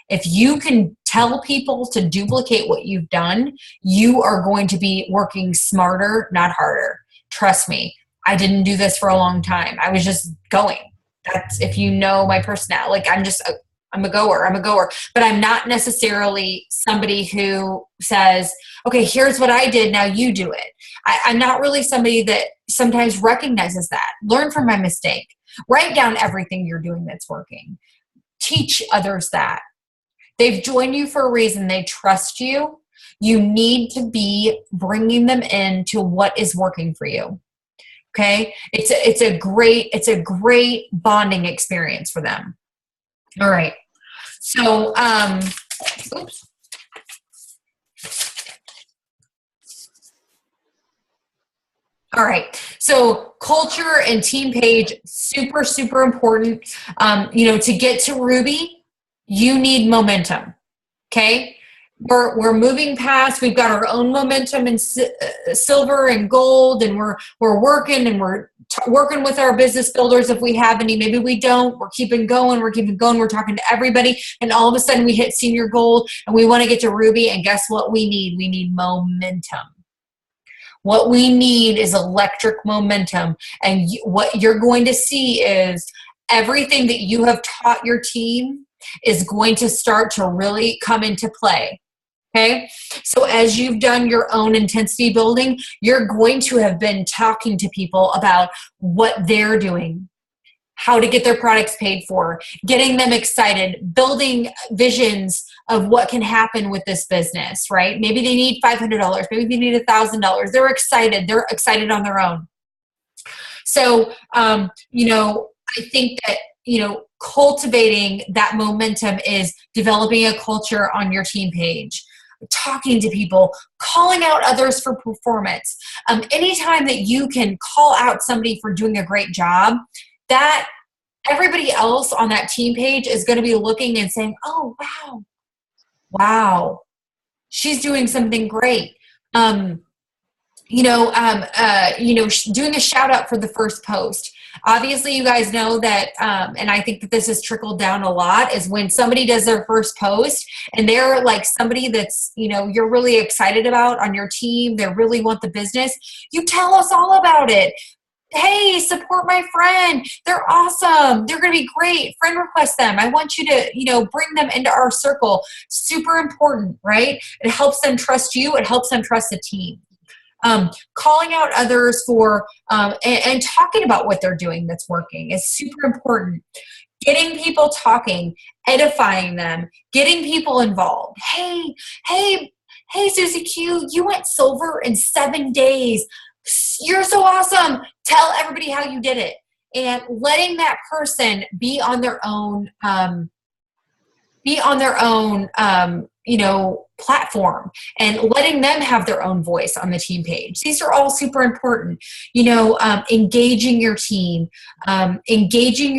Speaker 1: If you can tell people to duplicate what you've done, you are going to be working smarter, not harder. Trust me. I didn't do this for a long time. I was just going. That's, if you know my personality, like I'm a goer, but I'm not necessarily somebody who says, okay, here's what I did. Now you do it. I'm not really somebody that sometimes recognizes that. Learn from my mistake. Write down everything you're doing that's working. Teach others that. They've joined you for a reason. They trust you. You need to be bringing them into what is working for you. Okay. It's a great bonding experience for them. All right. So, oops. All right. So culture and team page, super, super important. To get to Ruby, you need momentum. Okay. We're moving past, we've got our own momentum in silver and gold, and we're working and we're working with our business builders if we have any. Maybe we don't. We're keeping going. We're talking to everybody. And all of a sudden we hit senior gold and we want to get to Ruby. And guess what we need? We need momentum. What we need is electric momentum. And what you're going to see is everything that you have taught your team is going to start to really come into play. Okay. So as you've done your own intensity building, you're going to have been talking to people about what they're doing, how to get their products paid for, getting them excited, building visions of what can happen with this business, right? Maybe they need $500. Maybe they need $1,000. They're excited on their own. So, I think that, cultivating that momentum is developing a culture on your team page. talking to people, calling out others for performance. Anytime that you can call out somebody for doing a great job, that everybody else on that team page is going to be looking and saying, oh, wow, she's doing something great. Doing a shout out for the first post. Obviously, you guys know that, and I think that this has trickled down a lot, is when somebody does their first post and they're like somebody that's, you're really excited about on your team, they really want the business, you tell us all about it. Hey, support my friend. They're awesome. They're going to be great. Friend request them. I want you to, bring them into our circle. Super important, right? It helps them trust you. It helps them trust the team. Calling out others for and talking about what they're doing that's working is super important. Getting people talking, edifying them, getting people involved. Hey, Susie Q, you went silver in 7 days. You're so awesome. Tell everybody how you did it. And letting that person be on their own platform, and letting them have their own voice on the team page. These are all super important. Engaging your team, engaging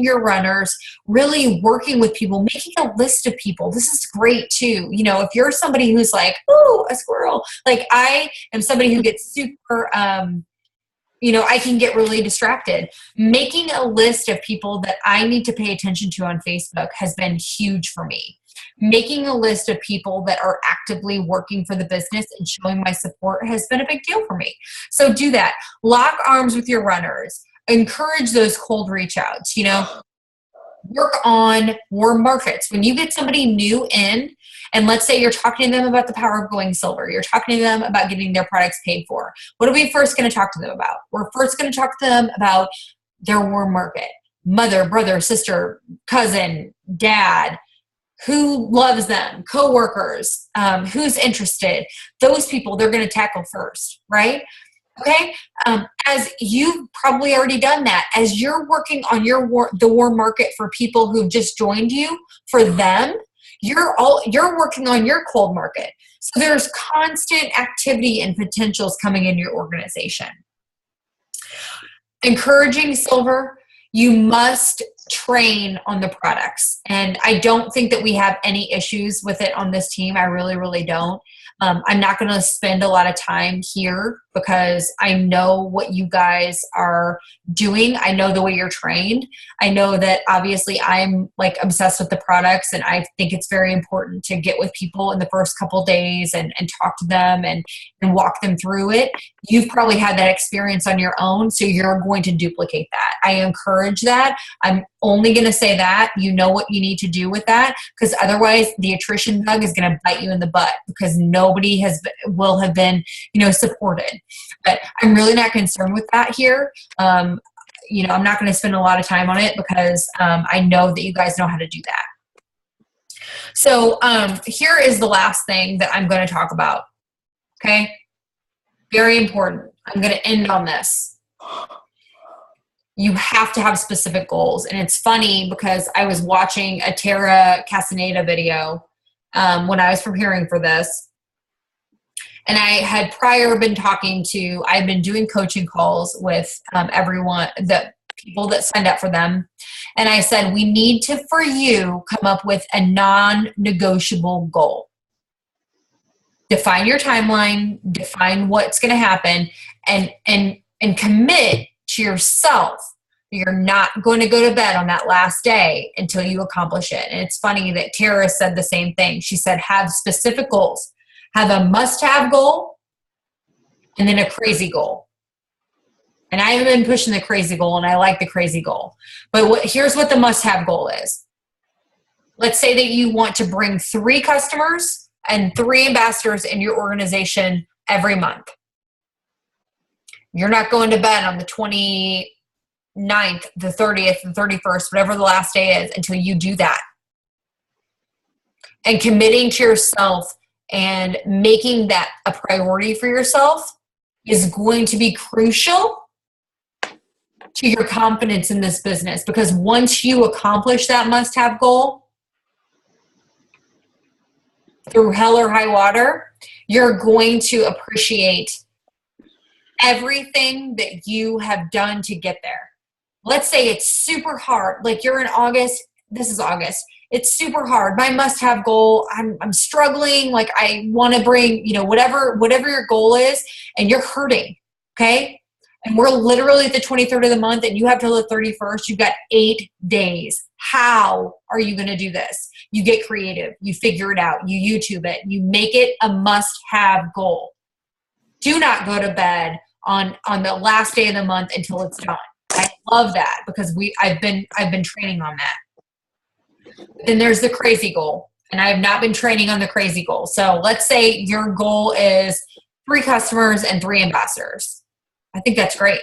Speaker 1: your runners, really working with people, making a list of people. This is great too. If you're somebody who's like, oh, a squirrel, like I am somebody who gets super, I can get really distracted. Making a list of people that I need to pay attention to on Facebook has been huge for me. Making a list of people that are actively working for the business and showing my support has been a big deal for me. So do that. Lock arms with your runners. Encourage those cold reach outs, Work on warm markets. When you get somebody new in, and let's say you're talking to them about the power of going silver, you're talking to them about getting their products paid for, what are we first going to talk to them about? We're first going to talk to them about their warm market. Mother, brother, sister, cousin, dad, who loves them, coworkers, who's interested. Those people they're going to tackle first, right? Okay. As you've probably already done that, as you're working on the warm market for people who've just joined you, for them, you're working on your cold market. So there's constant activity and potentials coming in your organization. Encouraging silver, you must train on the products. And I don't think that we have any issues with it on this team. I really, really don't. I'm not going to spend a lot of time here because I know what you guys are doing. I know the way you're trained. I know that obviously I'm like obsessed with the products, and I think it's very important to get with people in the first couple days and talk to them and walk them through it. You've probably had that experience on your own, so you're going to duplicate that. I encourage that. I'm only going to say that. You know what you need to do with that, because otherwise the attrition bug is going to bite you in the butt because nobody will have been, supported. But I'm really not concerned with that here. I'm not going to spend a lot of time on it because I know that you guys know how to do that. So here is the last thing that I'm going to talk about. Okay? Very important. I'm going to end on this. You have to have specific goals. And it's funny because I was watching a Tara Castaneda video when I was preparing for this. And I had prior been I've been doing coaching calls with everyone, the people that signed up for them. And I said, we need to, for you, come up with a non-negotiable goal. Define your timeline, define what's going to happen, and commit to yourself. You're not going to go to bed on that last day until you accomplish it. And it's funny that Tara said the same thing. She said, have specific goals. Have a must-have goal and then a crazy goal. And I have been pushing the crazy goal, and I like the crazy goal. But here's what the must-have goal is. Let's say that you want to bring 3 customers and 3 ambassadors in your organization every month. You're not going to bed on the 29th, the 30th, the 31st, whatever the last day is, until you do that. And committing to yourself and making that a priority for yourself is going to be crucial to your confidence in this business. Because once you accomplish that must-have goal, through hell or high water, you're going to appreciate everything that you have done to get there. Let's say it's super hard. Like you're in August. This is August. It's super hard. My must-have goal. I'm struggling. Like I want to bring, whatever your goal is, and you're hurting. Okay. And we're literally at the 23rd of the month, and you have till the 31st. You've got 8 days. How are you going to do this? You get creative. You figure it out. You YouTube it. You make it a must-have goal. Do not go to bed on the last day of the month until it's done. I love that because I've been training on that. Then there's the crazy goal, and I have not been training on the crazy goal. So let's say your goal is 3 customers and 3 ambassadors. I think that's great.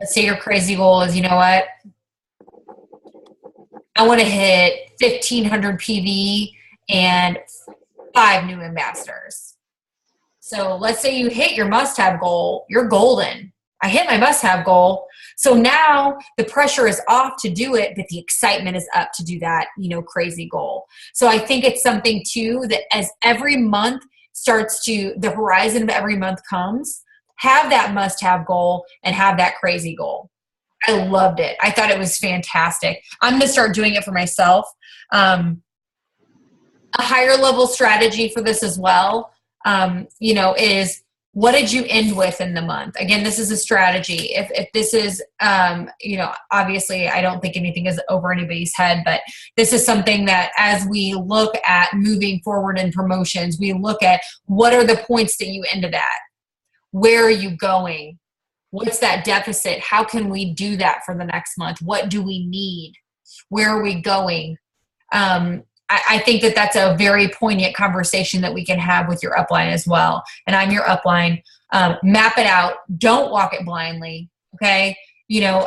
Speaker 1: Let's say your crazy goal is, you know what? I want to hit 1,500 PV and 5 new ambassadors. So let's say you hit your must-have goal. You're golden. I hit my must-have goal. So now the pressure is off to do it, but the excitement is up to do that, crazy goal. So I think it's something too that as every month the horizon of every month comes, have that must-have goal and have that crazy goal. I loved it. I thought it was fantastic. I'm going to start doing it for myself. A higher level strategy for this as well, is what did you end with in the month? Again, this is a strategy. If this is, obviously I don't think anything is over anybody's head, but this is something that as we look at moving forward in promotions, we look at what are the points that you ended at? Where are you going? What's that deficit? How can we do that for the next month? What do we need? Where are we going? I think that that's a very poignant conversation that we can have with your upline as well. And I'm your upline. Map it out. Don't walk it blindly. Okay.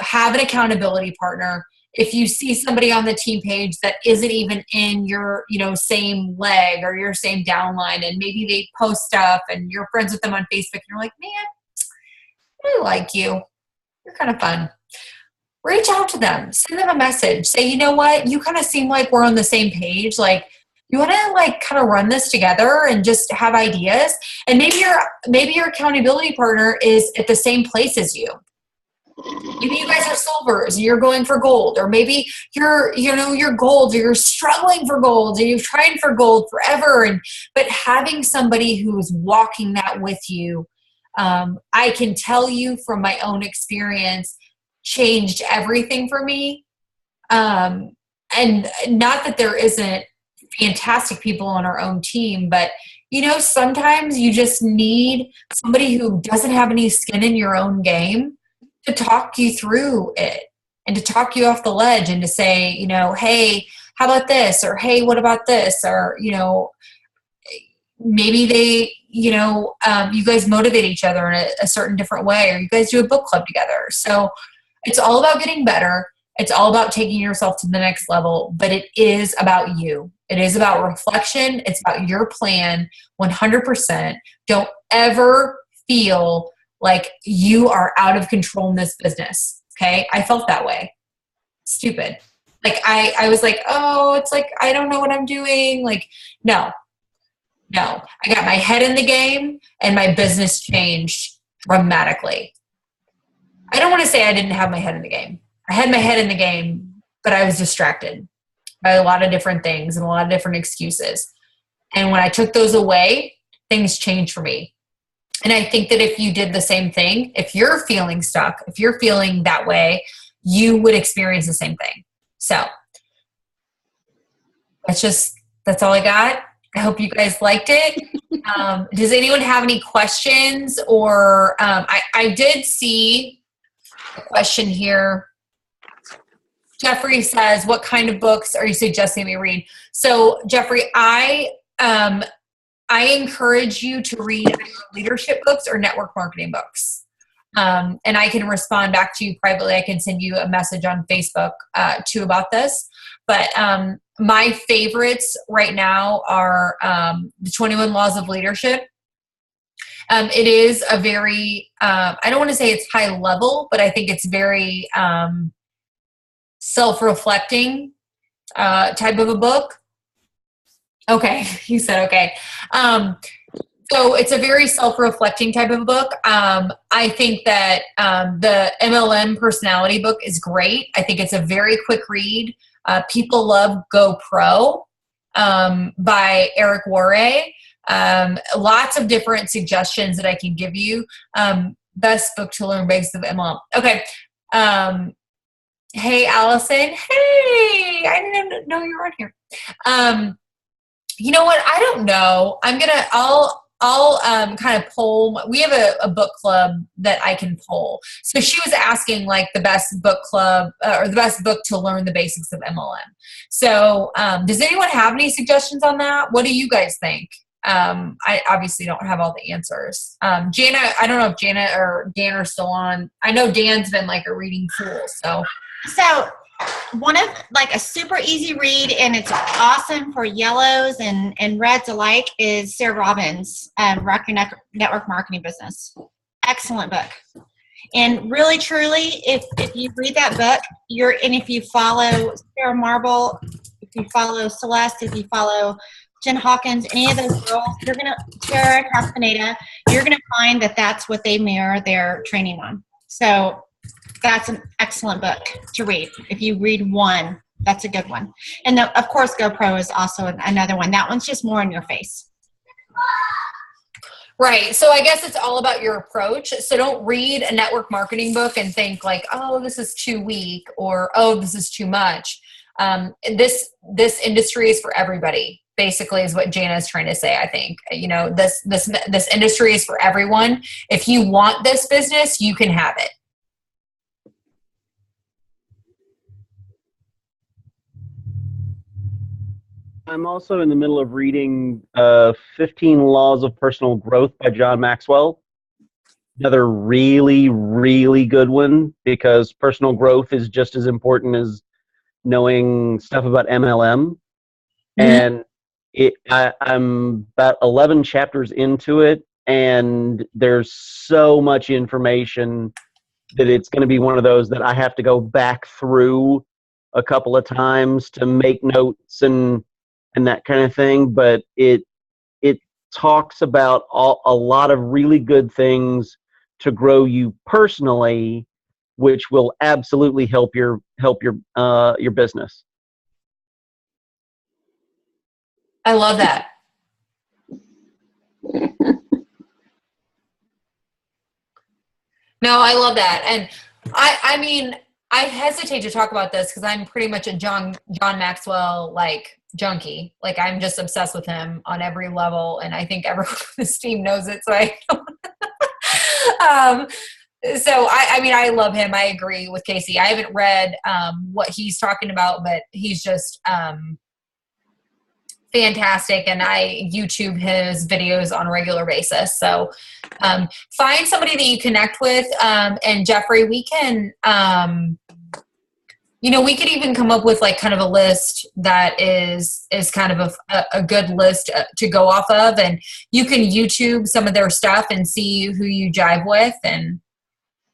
Speaker 1: Have an accountability partner. If you see somebody on the team page that isn't even in your, same leg or your same downline, and maybe they post stuff and you're friends with them on Facebook, and you're like, man, I like you. You're kind of fun. Reach out to them, send them a message, say, you know what, you kind of seem like we're on the same page. Like, you want to kind of run this together and just have ideas. And maybe your accountability partner is at the same place as you. Maybe you guys are silvers and you're going for gold, or maybe you're gold, or you're struggling for gold and you've tried for gold forever. But having somebody who's walking that with you, I can tell you from my own experience, changed everything for me. And not that there isn't fantastic people on our own team, but sometimes you just need somebody who doesn't have any skin in your own game to talk you through it and to talk you off the ledge and to say, hey, how about this? Or, hey, what about this? Or, maybe they, you guys motivate each other in a certain different way, or you guys do a book club together. So it's all about getting better. It's all about taking yourself to the next level, but it is about you. It is about reflection. It's about your plan 100%. Don't ever feel like you are out of control in this business. Okay. I felt that way. Stupid. Like I was like, oh, it's like, I don't know what I'm doing. Like, no, I got my head in the game and my business changed dramatically. I don't want to say I didn't have my head in the game. I had my head in the game, but I was distracted by a lot of different things and a lot of different excuses. And when I took those away, things changed for me. And I think that if you did the same thing, if you're feeling stuck, if you're feeling that way, you would experience the same thing. So that's all I got. I hope you guys liked it. Does anyone have any questions? Or I did see a question here. Jeffrey says, what kind of books are you suggesting me read? So Jeffrey, I encourage you to read leadership books or network marketing books. And I can respond back to you privately. I can send you a message on Facebook too about this. But my favorites right now are the 21 Laws of Leadership. It is a very, I don't want to say it's high level, but I think it's very self-reflecting type of a book. Okay, you said okay. So it's a very self-reflecting type of book. I think that the MLM personality book is great. I think it's a very quick read. People love Go Pro by Eric Worre. Lots of different suggestions that I can give you. Best book to learn basics of MLM. Okay. Hey, Allison. Hey, I didn't know you were on here. You know what? I don't know. I'll kind of poll. We have a book club that I can poll. So she was asking like the best book club or the best book to learn the basics of MLM. So does anyone have any suggestions on that? What do you guys think? I obviously don't have all the answers. Jana, I don't know if Jana or Dan are still on. I know Dan's been like a reading fool.
Speaker 2: So one of like a super easy read, and it's awesome for yellows and reds alike, is Sarah Robbins' Rock Your Network Marketing Business. Excellent book. And really, truly, if you read that book, and if you follow Sarah Marble, if you follow Celeste, if you follow Jen Hawkins, any of those girls, Tara Castaneda, you're going to find that that's what they mirror their training on. So that's an excellent book to read. If you read one, that's a good one. And of course, GoPro is also another one. That one's just more in your face.
Speaker 1: Right. So I guess it's all about your approach. So don't read a network marketing book and think like, oh, this is too weak, or, oh, this is too much. This industry is for everybody, basically, is what Jana is trying to say. I think, this industry is for everyone. If you want this business, you can have it.
Speaker 3: I'm also in the middle of reading 15 Laws of Personal Growth by John Maxwell. Another really, really good one, because personal growth is just as important as knowing stuff about MLM. Mm-hmm. And I'm about 11 chapters into it, and there's so much information that it's going to be one of those that I have to go back through a couple of times to make notes and that kind of thing. But it talks about a lot of really good things to grow you personally, which will absolutely help your business.
Speaker 1: I love that. No, I love that. And I mean, I hesitate to talk about this because I'm pretty much a John Maxwell like junkie. Like, I'm just obsessed with him on every level, and I think everyone on this team knows it. So I mean, I love him. I agree with Casey. I haven't read what he's talking about, but he's just fantastic, and I YouTube his videos on a regular basis. So find somebody that you connect with, and Jeffrey, we can we could even come up with like kind of a list that is kind of a good list to go off of, and you can YouTube some of their stuff and see who you jive with. And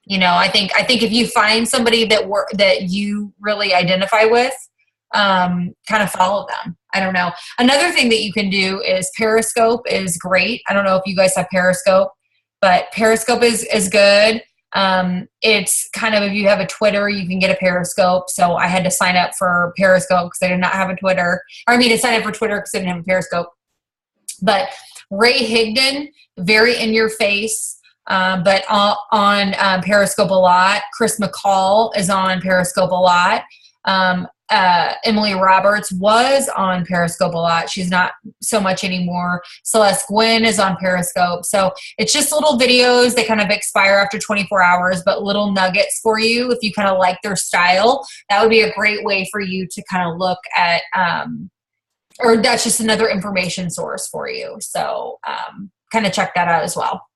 Speaker 1: I think if you find somebody that you really identify with, kind of follow them. I don't know. Another thing that you can do is Periscope is great. I don't know if you guys have Periscope, but Periscope is good. It's kind of, if you have a Twitter, you can get a Periscope. So I had to sign up for Periscope because I did not have a Twitter. Sign up for Twitter because I didn't have a Periscope. But Ray Higdon, very in your face, but on Periscope a lot. Chris McCall is on Periscope a lot. Emily Roberts was on Periscope a lot. She's not so much anymore. Celeste Gwynn is on Periscope. So it's just little videos. They kind of expire after 24 hours, but little nuggets for you. If you kind of like their style, that would be a great way for you to kind of look at, or that's just another information source for you. So kind of check that out as well.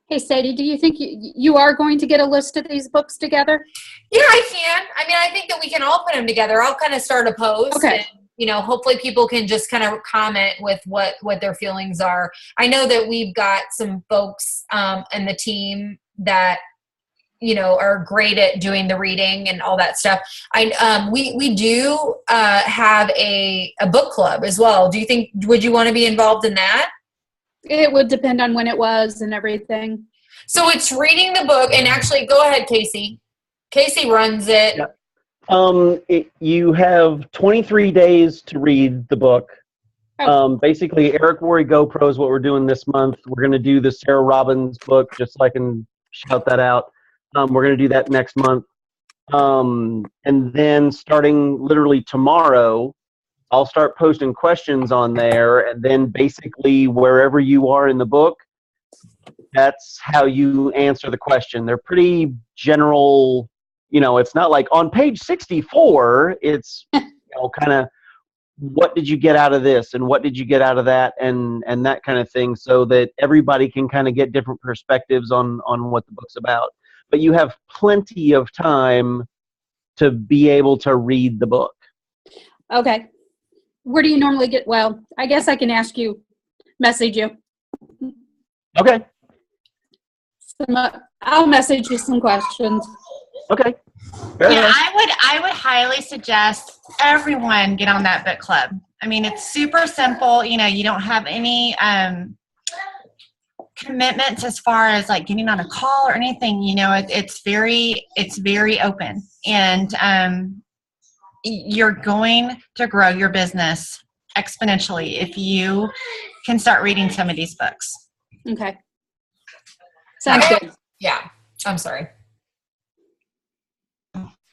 Speaker 4: Hey, Sadie, do you think you are going to get a list of these books together?
Speaker 1: Yeah, I can. I think that we can all put them together. I'll kind of start a post.
Speaker 4: Okay.
Speaker 1: And, hopefully people can just kind of comment with what their feelings are. I know that we've got some folks in the team that are great at doing the reading and all that stuff. We do have a book club as well. Would you want to be involved in that?
Speaker 4: It would depend on when it was and everything.
Speaker 1: So it's reading the book, and actually, go ahead, Casey. Casey runs it.
Speaker 3: Yeah. You have 23 days to read the book. Basically, Eric Worre GoPro is what we're doing this month. We're going to do the Sarah Robbins book, just so I can shout that out. We're going to do that next month. And then starting literally tomorrow, I'll start posting questions on there. And then basically, wherever you are in the book, that's how you answer the question. They're pretty general. It's not like on page 64, it's kind of, what did you get out of this and what did you get out of that and that kind of thing, so that everybody can kind of get different perspectives on what the book's about. But you have plenty of time to be able to read the book.
Speaker 4: Okay. Where do you normally get, well, I guess I can message you.
Speaker 3: Okay.
Speaker 4: I'll message you some questions.
Speaker 3: Okay. Fair enough.
Speaker 2: I would highly suggest everyone get on that book club. I mean, it's super simple. You don't have any commitments as far as like getting on a call or anything. It's very open, and you're going to grow your business exponentially if you can start reading some of these books.
Speaker 4: Okay. Sounds good.
Speaker 1: Yeah. I'm sorry.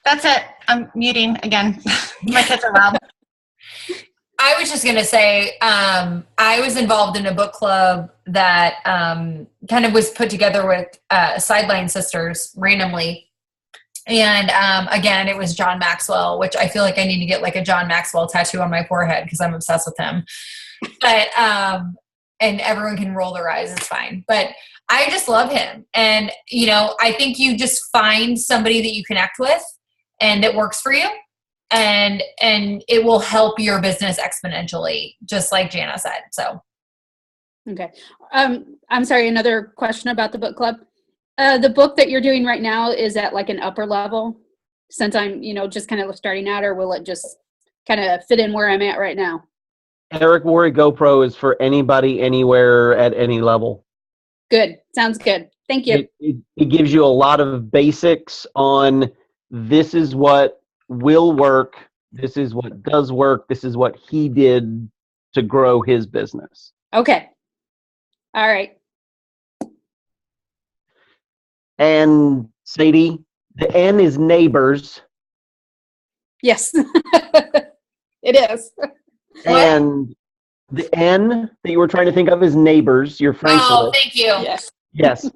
Speaker 2: That's it. I'm muting again. My kids are loud.
Speaker 1: I was just going to say, I was involved in a book club that kind of was put together with Sideline Sisters randomly. And again, it was John Maxwell, which I feel like I need to get like a John Maxwell tattoo on my forehead because I'm obsessed with him. But, and everyone can roll their eyes, it's fine. But I just love him. And, I think you just find somebody that you connect with and it works for you. And it will help your business exponentially, just like Jana said. So,
Speaker 4: okay. I'm sorry. Another question about the book club. The book that you're doing right now, is at like an upper level, since I'm, just kind of starting out, or will it just kind of fit in where I'm at right now?
Speaker 3: Eric Worre GoPro is for anybody, anywhere, at any level.
Speaker 4: Good. Sounds good. Thank you.
Speaker 3: It gives you a lot of basics on this is what will work, this is what does work, this is what he did to grow his business.
Speaker 4: Okay. All right.
Speaker 3: And Sadie, the N is neighbors.
Speaker 4: Yes. It is.
Speaker 3: And the N that you were trying to think of is neighbors, your French
Speaker 1: oh,
Speaker 3: list.
Speaker 1: thank you.
Speaker 4: Yes.
Speaker 3: Yes.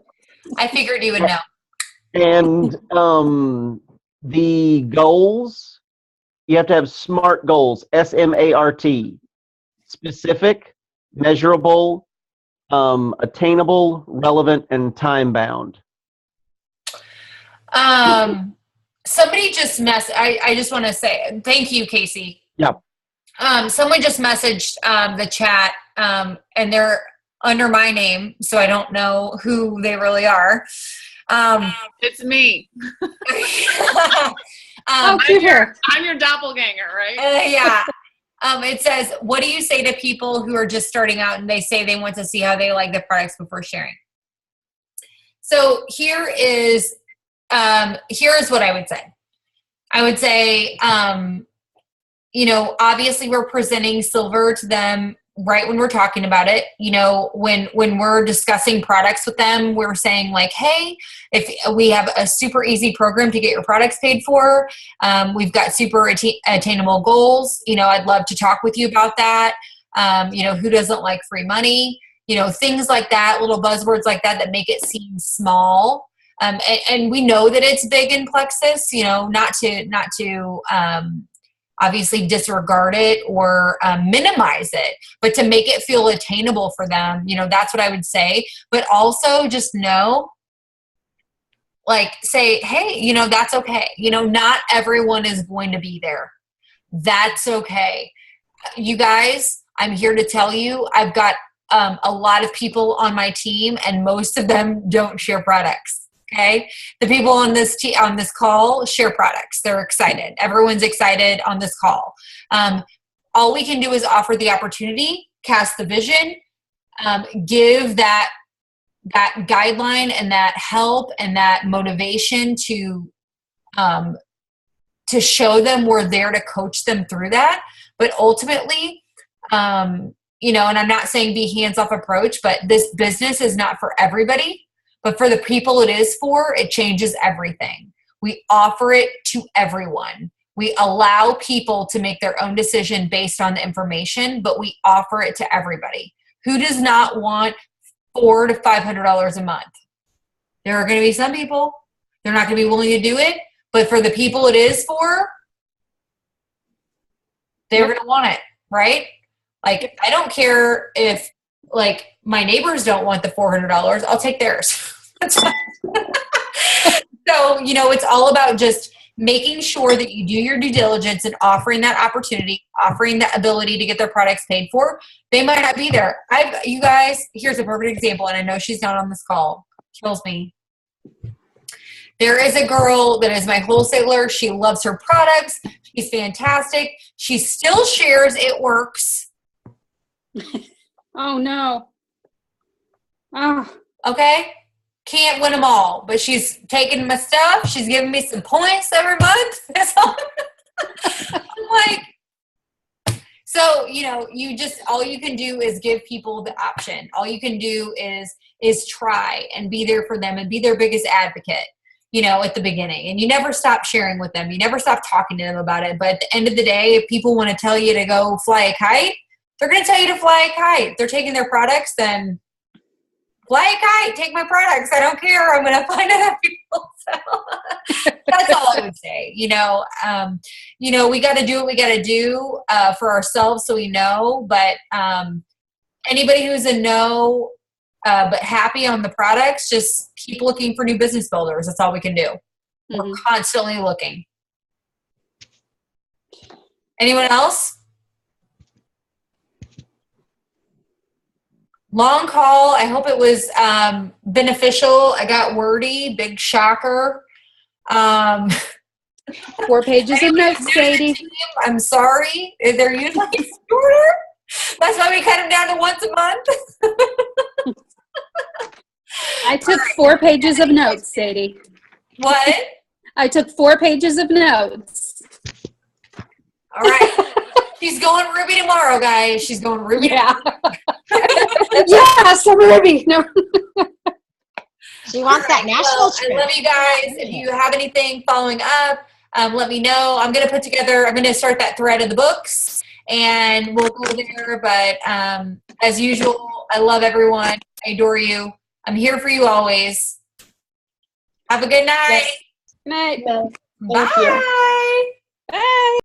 Speaker 1: I figured you would know.
Speaker 3: And the goals, you have to have SMART goals, SMART. Specific, measurable, attainable, relevant, and time-bound.
Speaker 1: Somebody just I just want to say thank you, Casey.
Speaker 3: Yeah.
Speaker 1: Someone just messaged the chat, and they're under my name, so I don't know who they really are.
Speaker 5: It's me.
Speaker 4: Oh,
Speaker 5: I'm your doppelganger, right?
Speaker 1: Yeah. It says, what do you say to people who are just starting out and they say they want to see how they like the products before sharing? So here's what I would say. I would say, obviously we're presenting silver to them right when we're talking about it. When we're discussing products with them, we're saying like, hey, if we have a super easy program to get your products paid for, we've got super attainable goals. I'd love to talk with you about that. Who doesn't like free money? Things like that, little buzzwords like that make it seem small. And we know that it's big in Plexus, not to obviously disregard it or minimize it, but to make it feel attainable for them. That's what I would say. But also just know, say, hey, that's okay. Not everyone is going to be there. That's okay. You guys, I'm here to tell you, I've got a lot of people on my team and most of them don't share products. Okay. The people on this on this call share products. They're excited. Everyone's excited on this call. All we can do is offer the opportunity, cast the vision, give that guideline and that help and that motivation to show them we're there to coach them through that. But ultimately, you know, and I'm not saying be hands-off approach, but this business is not for everybody. But for the people it is for, it changes everything. We offer it to everyone. We allow people to make their own decision based on the information, but we offer it to everybody. Who does not want $400 to $500 a month? There are going to be some people, they're not going to be willing to do it, but for the people it is for, they're going to want it, right? Like, I don't care if, like, my neighbors don't want the $400, I'll take theirs. So, you know, it's all about just making sure that you do your due diligence and offering that opportunity, offering the ability to get their products paid for. They might not be there. You guys, here's a perfect example, and I know she's not on this call. Kills me. There is a girl that is my wholesaler. She loves her products. She's fantastic. She still shares it works.
Speaker 4: Oh no. Oh.
Speaker 1: Okay? Can't win them all, but she's taking my stuff. She's giving me some points every month. That's all. I'm like, so, you know, all you can do is give people the option. All you can do is try and be there for them and be their biggest advocate, you know, at the beginning. And you never stop sharing with them. You never stop talking to them about it. But at the end of the day, if people want to tell you to go fly a kite, they're going to tell you to fly a kite. If they're taking their products, then fly a kite, take my products. I don't care. I'm going to find other people. So that's all I would say. You know, we got to do what we got to do for ourselves so we know. But anybody who's a no, but happy on the products, just keep looking for new business builders. That's all we can do. We're constantly looking. Anyone else? Long call. I hope it was beneficial. I got wordy. Big shocker.
Speaker 4: 4 pages of notes, Sadie.
Speaker 1: I'm sorry. They're usually shorter. That's why we cut them down to once a month.
Speaker 4: I took 4 pages of notes, Sadie.
Speaker 1: What?
Speaker 4: I took 4 pages of notes.
Speaker 1: All right. She's going Ruby tomorrow, guys. She's going Ruby.
Speaker 4: Yeah. Yes, I'm Ruby. No.
Speaker 2: She wants that national trip.
Speaker 1: I love you guys. If you have anything following up, let me know. I'm going to start that thread of the books and we'll go there. But as usual, I love everyone. I adore you. I'm here for you always. Have a good night.
Speaker 4: Good night.
Speaker 1: Bye.
Speaker 4: Bye.